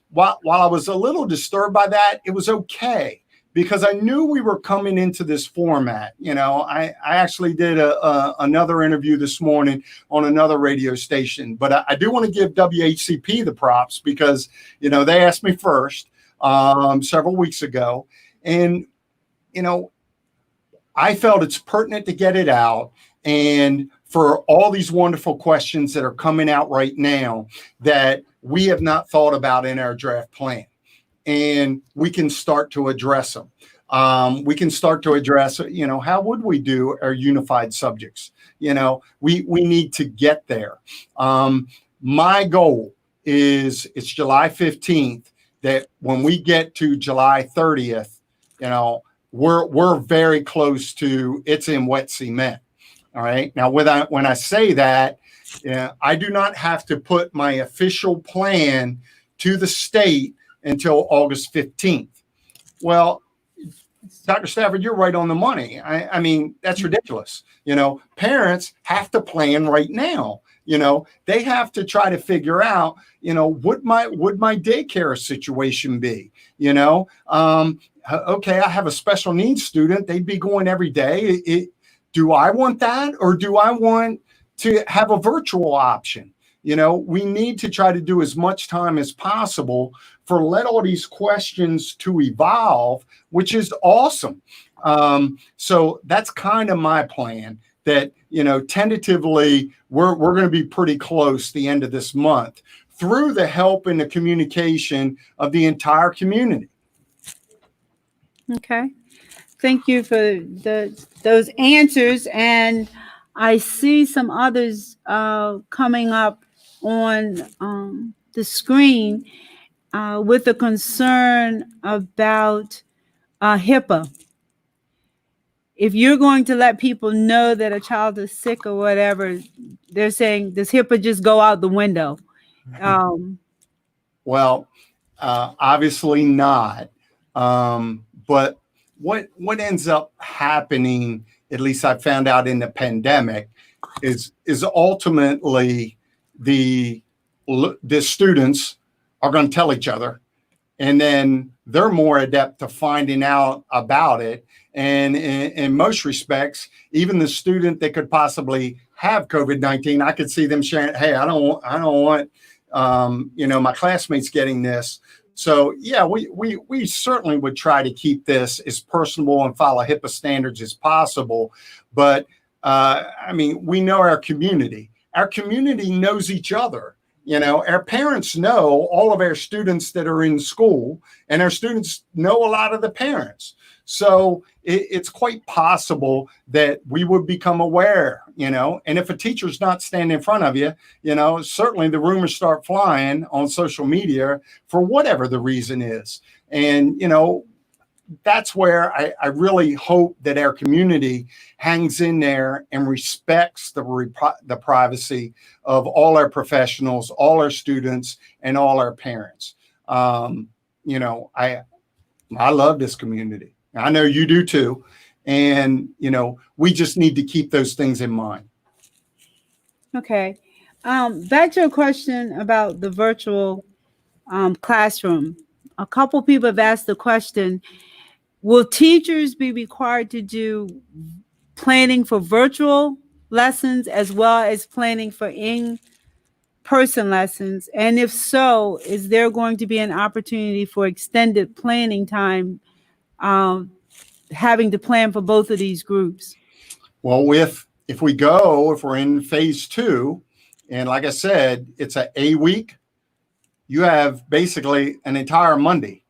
while I was a little disturbed by that, it was okay, because I knew we were coming into this format. I actually did another interview this morning on another radio station, but I do want to give WHCP the props because, they asked me first several weeks ago. And, I felt it's pertinent to get it out. And for all these wonderful questions that are coming out right now that we have not thought about in our draft plan, and we can start to address them. We can start to address, how would we do our unified subjects? We need to get there. My goal is it's July 15th, that when we get to July 30th, we're very close to it's in wet cement. All right. Now, when I say that, I do not have to put my official plan to the state until August 15th. Well, Dr. Stafford, you're right on the money. I mean, that's ridiculous. Parents have to plan right now. They have to try to figure out, would my daycare situation be, okay, I have a special needs student. They'd be going every day. Do I want that, or do I want to have a virtual option? We need to try to do as much time as possible for let all these questions to evolve, which is awesome. So that's kind of my plan, that, tentatively, we're going to be pretty close the end of this month through the help and the communication of the entire community.
Okay. Thank you for those answers. And I see some others coming up on the screen with a concern about HIPAA. If you're going to let people know that a child is sick or whatever, they're saying, does HIPAA just go out the window?
Well, obviously not. But what ends up happening, at least I found out in the pandemic, is ultimately the students are going to tell each other, and then they're more adept to finding out about it. And in most respects, even the student that could possibly have COVID-19, I could see them sharing, hey, I don't want my classmates getting this. So yeah, we certainly would try to keep this as personable and follow HIPAA standards as possible. But we know our community. Our community knows each other. Our parents know all of our students that are in school, and our students know a lot of the parents. So it's quite possible that we would become aware, and if a teacher's not standing in front of you, certainly the rumors start flying on social media for whatever the reason is. And, that's where I really hope that our community hangs in there and respects the privacy of all our professionals, all our students, and all our parents. I love this community. I know you do too. And, we just need to keep those things in mind.
Okay. Back to a question about the virtual classroom. A couple people have asked the question, will teachers be required to do planning for virtual lessons as well as planning for in-person lessons? And if so, is there going to be an opportunity for extended planning time, having to plan for both of these groups?
Well, if we're in phase 2, and like I said, it's a week, you have basically an entire Monday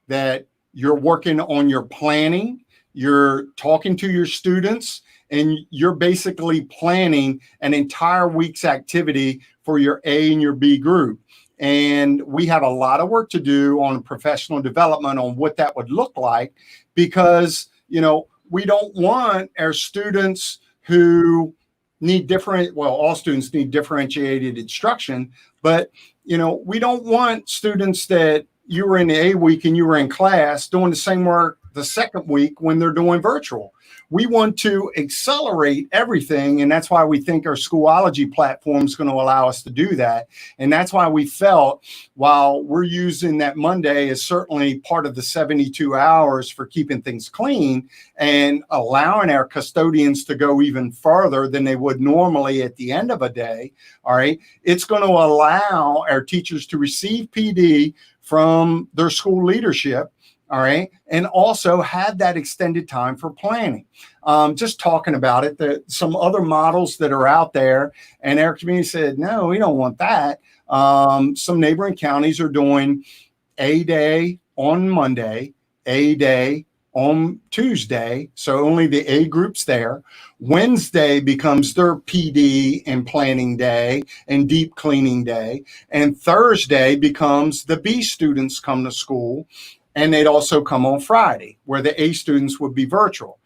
that you're working on your planning, you're talking to your students, and you're basically planning an entire week's activity for your A and your B group. And we have a lot of work to do on professional development on what that would look like, because, we don't want our students who need all students need differentiated instruction, but, we don't want students that you were in the A week and you were in class doing the same work the second week when they're doing virtual. We want to accelerate everything, and that's why we think our Schoology platform is going to allow us to do that. And that's why we felt, while we're using that Monday as certainly part of the 72 hours for keeping things clean and allowing our custodians to go even further than they would normally at the end of a day, all right, it's going to allow our teachers to receive PD from their school leadership, all right, and also have that extended time for planning. Just talking about it, some other models that are out there, and our community said, no, we don't want that. Some neighboring counties are doing a day on Monday, a day on Tuesday, so only the A group's there. Wednesday becomes their PD and planning day and deep cleaning day. And Thursday becomes the B students come to school, and they'd also come on Friday, where the A students would be virtual.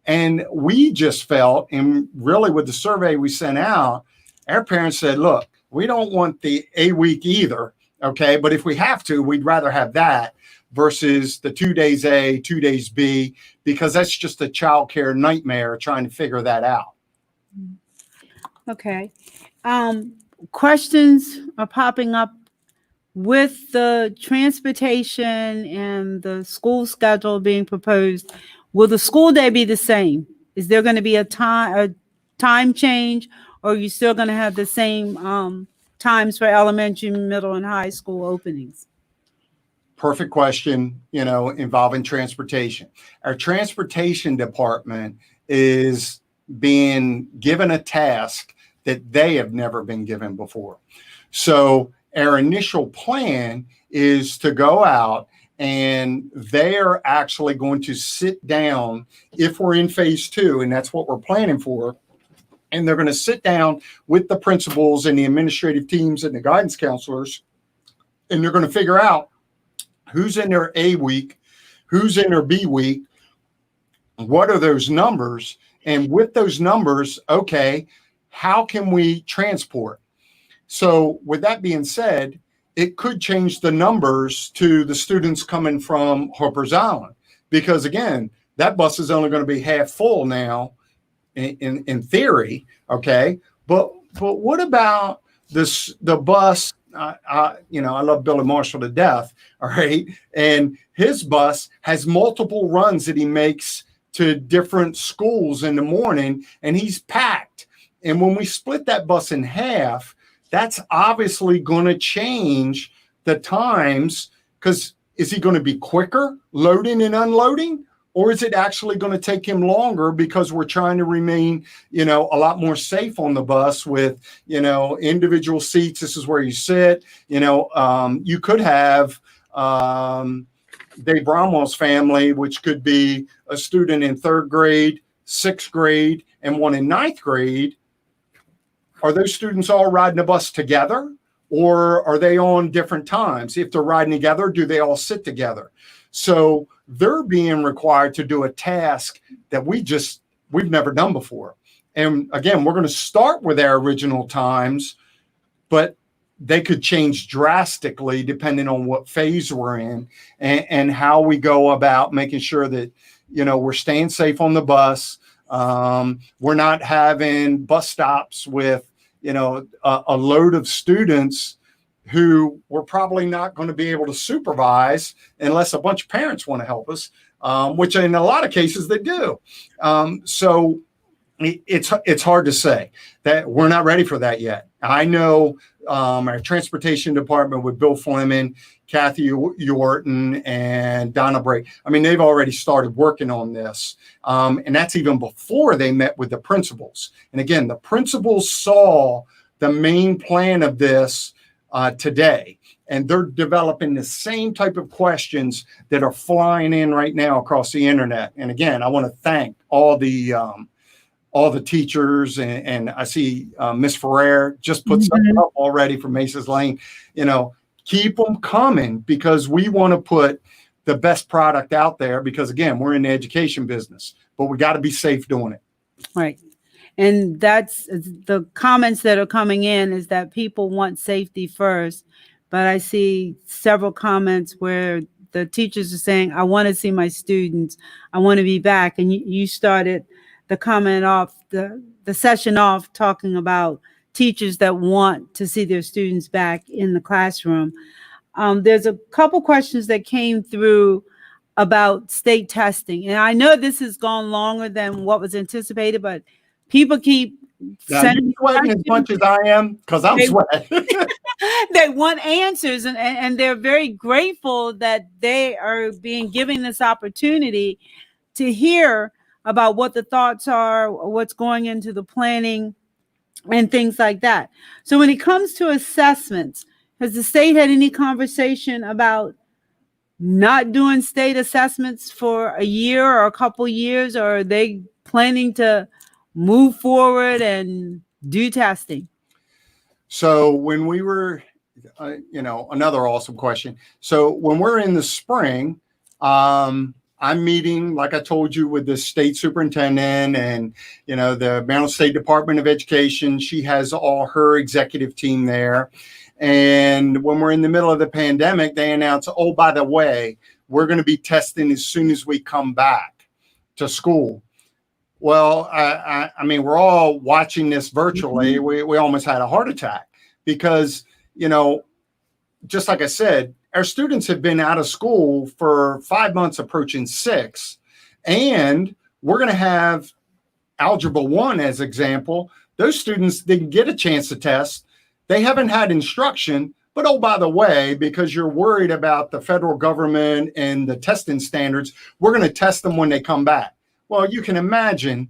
And we just felt, and really with the survey we sent out, our parents said, look, we don't want the A week either, okay? But if we have to, we'd rather have that versus the 2 days A, 2 days B, because that's just a childcare nightmare trying to figure that out.
Okay. Questions are popping up with the transportation and the school schedule being proposed. Will the school day be the same? Is there going to be a time change, or are you still going to have the same times for elementary, middle, and high school openings?
Perfect question, involving transportation. Our transportation department is being given a task that they have never been given before. So our initial plan is to go out, and they're actually going to sit down if we're in phase 2, and that's what we're planning for. And they're going to sit down with the principals and the administrative teams and the guidance counselors, and they're going to figure out who's in their A week, who's in their B week, what are those numbers, and with those numbers, okay, how can we transport? So with that being said, it could change the numbers to the students coming from Harper's Island, because again, that bus is only going to be half full now in theory, okay? But what about the bus? I love Billy Marshall to death, all right? And his bus has multiple runs that he makes to different schools in the morning, and he's packed. And when we split that bus in half, that's obviously going to change the times, because is he going to be quicker loading and unloading, Or is it actually going to take him longer because we're trying to remain, a lot more safe on the bus with, individual seats? This is where you sit. You could have Dave Bromwell's family, which could be a student in 3rd grade, 6th grade, and one in 9th grade. Are those students all riding a bus together, or are they on different times? If they're riding together, do they all sit together? So they're being required to do a task that we've never done before. And again, we're going to start with our original times, but they could change drastically depending on what phase we're in and how we go about making sure that, we're staying safe on the bus. We're not having bus stops with, a load of students who we're probably not going to be able to supervise unless a bunch of parents want to help us, which in a lot of cases they do. So it's hard to say that we're not ready for that yet. I know our transportation department with Bill Fleming, Kathy Yorton, and Donna Bray. I mean, they've already started working on this. And that's even before they met with the principals. And again, the principals saw the main plan of this today, and they're developing the same type of questions that are flying in right now across the internet. And again, I want to thank all the teachers, and I see Miss Ferrer just put something up already for Mace's Lane. Keep them coming, because we want to put the best product out there, because again, we're in the education business, but we got to be safe doing it.
Right. And that's the comments that are coming in, is that people want safety first. But I see several comments where the teachers are saying, I want to see my students. I want to be back. And you started the comment off, the session off, talking about teachers that want to see their students back in the classroom. There's a couple questions that came through about state testing. And I know this has gone longer than what was anticipated, but people keep sending
sweating as much as I am, because I'm sweating.
They want answers, and they're very grateful that they are being given this opportunity to hear about what the thoughts are, what's going into the planning, and things like that. So when it comes to assessments, has the state had any conversation about not doing state assessments for a year or a couple years, or are they planning to move forward and do testing?
So when we were, another awesome question. So when we're in the spring, I'm meeting, like I told you, with the state superintendent and, the Maryland State Department of Education. She has all her executive team there. And when we're in the middle of the pandemic, they announce, oh, by the way, we're going to be testing as soon as we come back to school. Well, I mean, we're all watching this virtually. We almost had a heart attack because, just like I said, our students have been out of school for 5 months, approaching 6. And we're going to have Algebra 1 as example. Those students didn't get a chance to test. They haven't had instruction. But, oh, by the way, because you're worried about the federal government and the testing standards, we're going to test them when they come back. Well, you can imagine,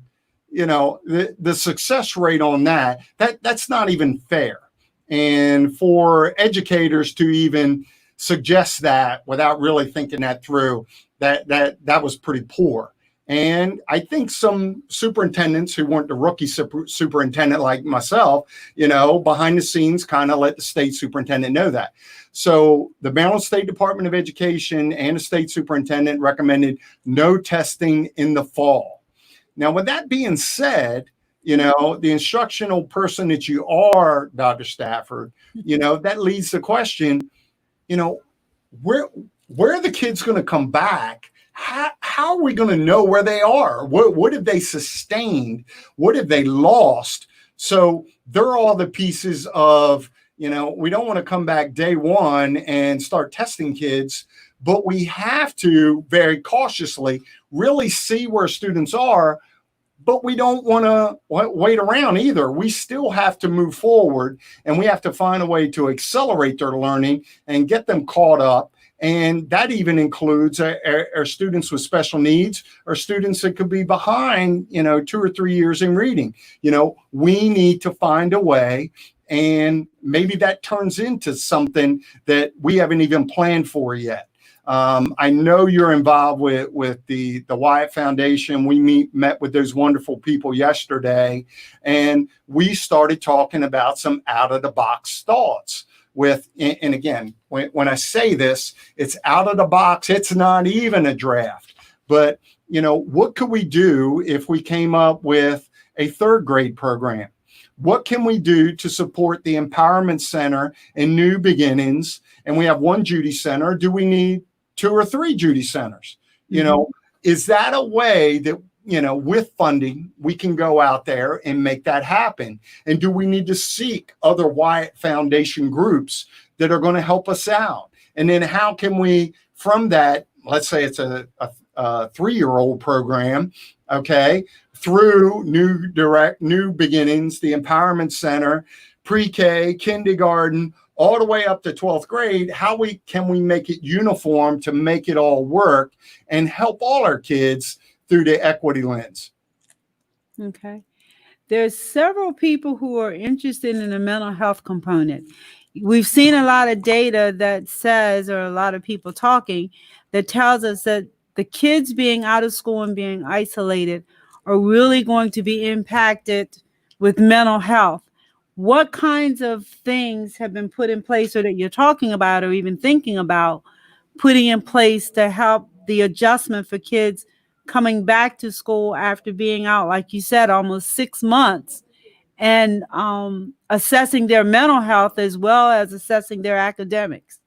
the success rate on that's not even fair. And for educators to even suggest that without really thinking that through, that was pretty poor. And I think some superintendents who weren't the rookie superintendent like myself, behind the scenes kind of let the state superintendent know that. So the Maryland State Department of Education and the state superintendent recommended no testing in the fall. Now, with that being said, the instructional person that you are, Dr. Stafford, that leads the question, where are the kids going to come back? How are we going to know where they are? What have they sustained? What have they lost? So they're all the pieces of, we don't want to come back day one and start testing kids, but we have to very cautiously really see where students are. But we don't want to wait around either. We still have to move forward, and we have to find a way to accelerate their learning and get them caught up And that even includes our students with special needs or students that could be behind, 2 or 3 years in reading. We need to find a way, and maybe that turns into something that we haven't even planned for yet. I know you're involved with the Wyatt Foundation. We met with those wonderful people yesterday, and we started talking about some out-of-the-box thoughts. And again, when I say this, it's out of the box. It's not even a draft. But, what could we do if we came up with a 3rd grade program? What can we do to support the Empowerment Center and New Beginnings? And we have 1 Judy Center. Do we need 2 or 3 Judy Centers? Is that a way that, with funding, we can go out there and make that happen? And do we need to seek other Wyatt Foundation groups that are going to help us out? And then how can we, from that, let's say it's a 3-year-old program, okay, through New Beginnings, the Empowerment Center, pre-K, kindergarten, all the way up to 12th grade, can we make it uniform to make it all work and help all our kids through the equity lens?
Okay. There's several people who are interested in the mental health component. We've seen a lot of data that says, or a lot of people talking, that tells us that the kids being out of school and being isolated are really going to be impacted with mental health. What kinds of things have been put in place, or that you're talking about or even thinking about putting in place to help the adjustment for kids coming back to school after being out, like you said, almost 6 months, and assessing their mental health as well as assessing their academics?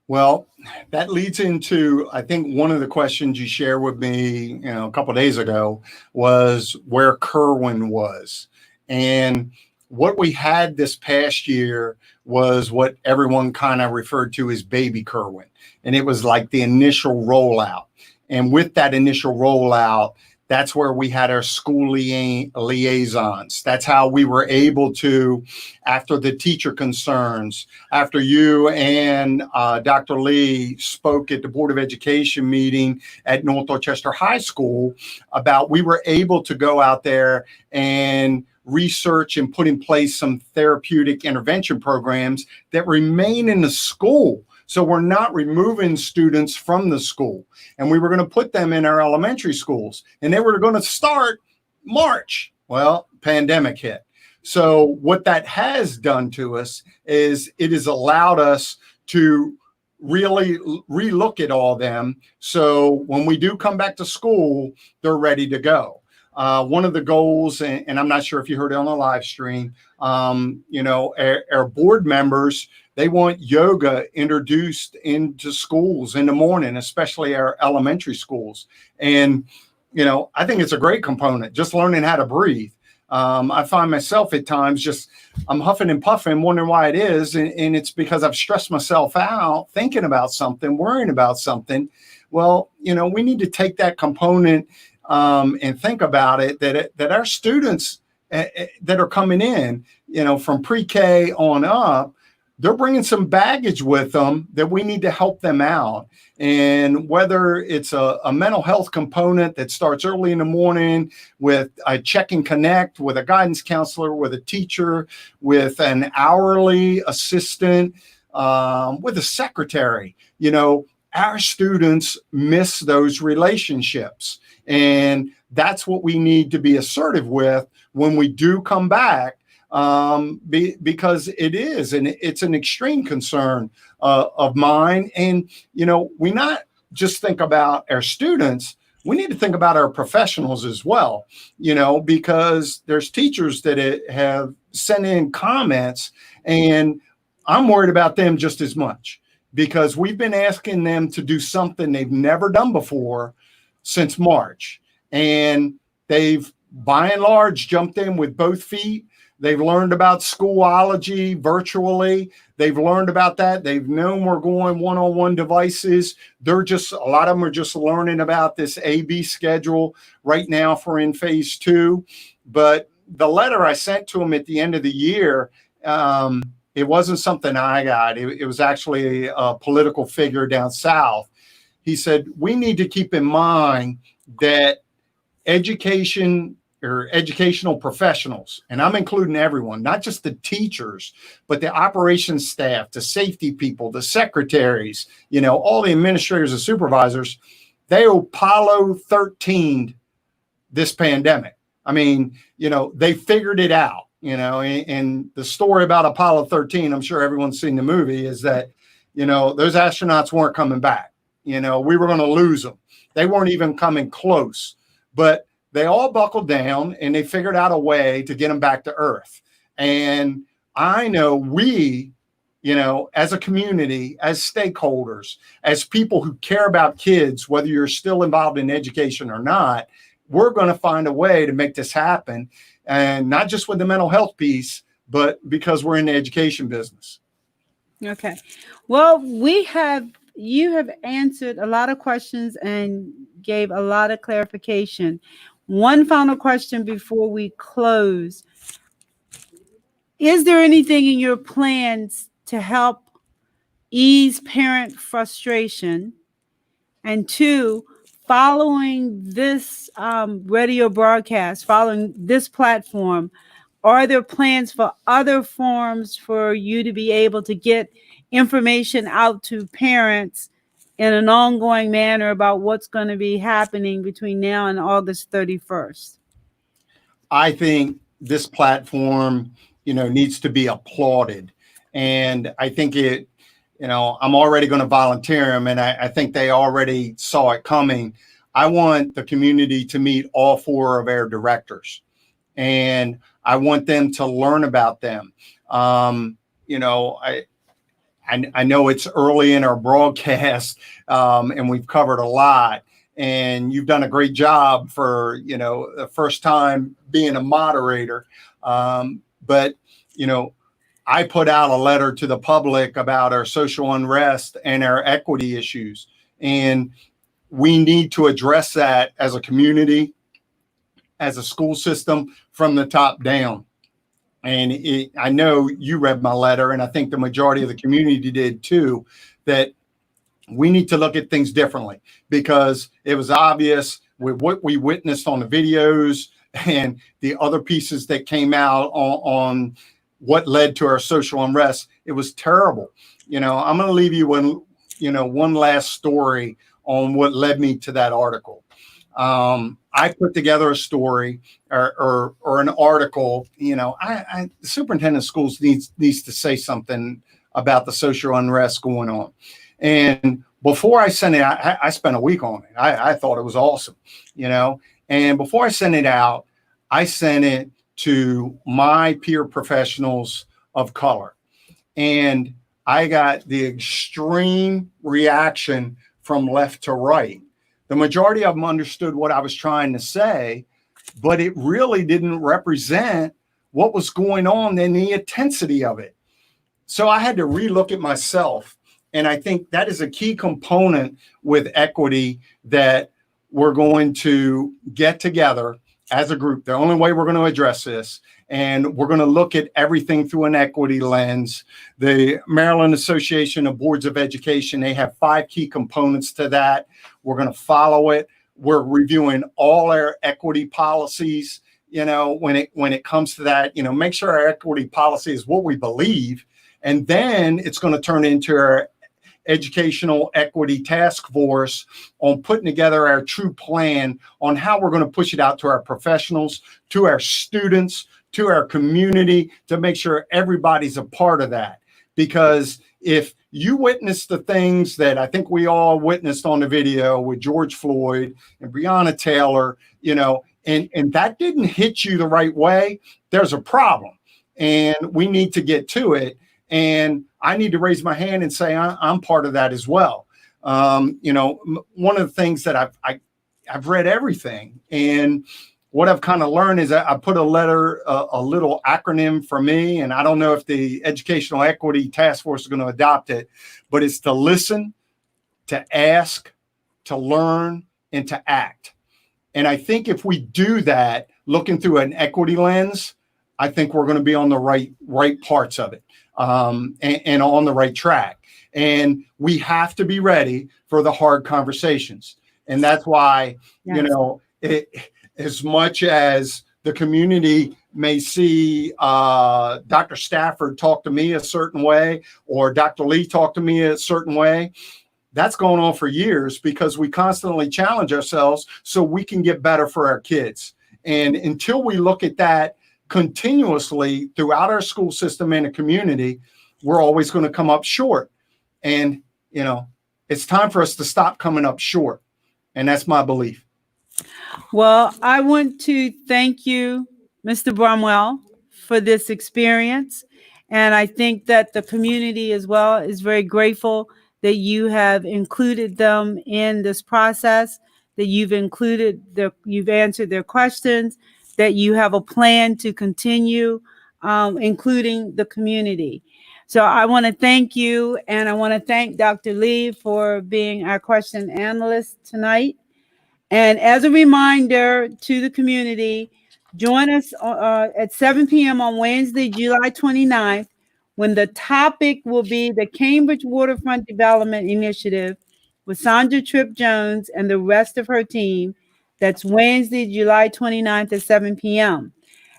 Well, that leads into, I think, one of the questions you shared with me, a couple of days ago was where Kerwin was. And what we had this past year was what everyone kind of referred to as baby Kerwin. And it was like the initial rollout. And with that initial rollout, that's where we had our school liaisons. That's how we were able to, after the teacher concerns, after you and Dr. Lee spoke at the Board of Education meeting at North Dorchester High School about, we were able to go out there and research and put in place some therapeutic intervention programs that remain in the school. So we're not removing students from the school. And we were going to put them in our elementary schools. And they were going to start March. Well, pandemic hit. So what that has done to us is it has allowed us to really relook at all them. So when we do come back to school, they're ready to go. One of the goals, and I'm not sure if you heard it on the live stream, our board members, they want yoga introduced into schools in the morning, especially our elementary schools. And, I think it's a great component, just learning how to breathe. I find myself at times I'm huffing and puffing, wondering why it is. And it's because I've stressed myself out thinking about something, worrying about something. Well, we need to take that component and think about it, that our students that are coming in, from pre-K on up, they're bringing some baggage with them that we need to help them out. And whether it's a mental health component that starts early in the morning with a check and connect with a guidance counselor, with a teacher, with an hourly assistant, with a secretary, our students miss those relationships. And that's what we need to be assertive with when we do come back, because it's an extreme concern of mine. And, we not just think about our students, we need to think about our professionals as well, because there's teachers that have sent in comments, and I'm worried about them just as much, because we've been asking them to do something they've never done before since March. And they've, by and large, jumped in with both feet. They've learned about Schoolology virtually. They've learned about that. They've known we're going one-on-one devices. A lot of them are just learning about this A/B schedule right now for in phase 2. But the letter I sent to them at the end of the year, it wasn't something I got. It was actually a political figure down south. He said, we need to keep in mind that education or educational professionals, and I'm including everyone, not just the teachers, but the operations staff, the safety people, the secretaries, all the administrators and supervisors, they Apollo 13 this pandemic. I mean, they figured it out, and the story about Apollo 13, I'm sure everyone's seen the movie, is that, those astronauts weren't coming back. We were going to lose them. They weren't even coming close, but they all buckled down and they figured out a way to get them back to Earth. And I know we, as a community, as stakeholders, as people who care about kids, whether you're still involved in education or not, we're going to find a way to make this happen. And not just with the mental health piece, but because we're in the education business.
Okay. Well, you have answered a lot of questions and gave a lot of clarification. One final question before we close. Is there anything in your plans to help ease parent frustration? And two, following this radio broadcast, following this platform, are there plans for other forms for you to be able to get information out to parents in an ongoing manner about what's going to be happening between now and August 31st?
I think this platform, needs to be applauded. And I think I'm already going to volunteer them, and I think they already saw it coming. I want the community to meet all 4 of our directors, and I want them to learn about them. I know it's early in our broadcast, and we've covered a lot, and you've done a great job for, the first time being a moderator. But I put out a letter to the public about our social unrest and our equity issues, and we need to address that as a community, as a school system, from the top down. And I know you read my letter, and I think the majority of the community did too, that we need to look at things differently, because it was obvious with what we witnessed on the videos and the other pieces that came out on what led to our social unrest. It was terrible. I'm going to leave you one last story on what led me to that article. I put together a story or an article. The superintendent of schools needs to say something about the social unrest going on. And before I sent it out, I spent a week on it. I thought it was awesome, and before I sent it out, I sent it to my peer professionals of color. And I got the extreme reaction from left to right. The majority of them understood what I was trying to say, but it really didn't represent what was going on and the intensity of it. So I had to relook at myself. And I think that is a key component with equity, that we're going to get together as a group. The only way we're going to address this, and we're going to look at everything through an equity lens. The Maryland Association of Boards of Education, they have 5 key components to that. We're going to follow it. We're reviewing all our equity policies. When it comes to that, make sure our equity policy is what we believe, and then it's going to turn into our educational equity task force on putting together our true plan on how we're going to push it out to our professionals, to our students, to our community, to make sure everybody's a part of that. Because if you witness the things that I think we all witnessed on the video with George Floyd and Breonna Taylor, and that didn't hit you the right way, there's a problem, and we need to get to it. And I need to raise my hand and say I'm part of that as well. One of the things that I've read everything, and what I've kind of learned is I put a little acronym for me, and I don't know if the Educational Equity Task Force is going to adopt it, but it's to listen, to ask, to learn, and to act. And I think if we do that, looking through an equity lens, I think we're going to be on the right parts of it, and on the right track. And we have to be ready for the hard conversations. And that's why,
Yes.
As much as the community may see Dr. Stafford talk to me a certain way, or Dr. Lee talk to me a certain way, that's going on for years, because we constantly challenge ourselves so we can get better for our kids. And until we look at that continuously throughout our school system and the community, we're always going to come up short. And, it's time for us to stop coming up short. And that's my belief.
Well, I want to thank you, Mr. Bromwell, for this experience. And I think that the community as well is very grateful that you have included them in this process, that you've answered their questions, that you have a plan to continue, including the community. So I want to thank you, and I want to thank Dr. Lee for being our question analyst tonight. And as a reminder to the community, join us at 7 p.m. on Wednesday, July 29th, when the topic will be the Cambridge Waterfront Development Initiative with Sandra Tripp Jones and the rest of her team. That's Wednesday, July 29th at 7 p.m.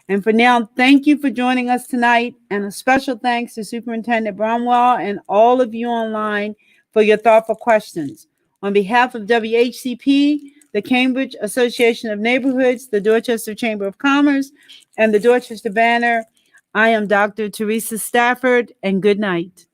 And for now, thank you for joining us tonight. And a special thanks to Superintendent Bromwell and all of you online for your thoughtful questions. On behalf of WHCP, the Cambridge Association of Neighborhoods, the Dorchester Chamber of Commerce, and the Dorchester Banner, I am Dr. Theresa Stafford, and good night.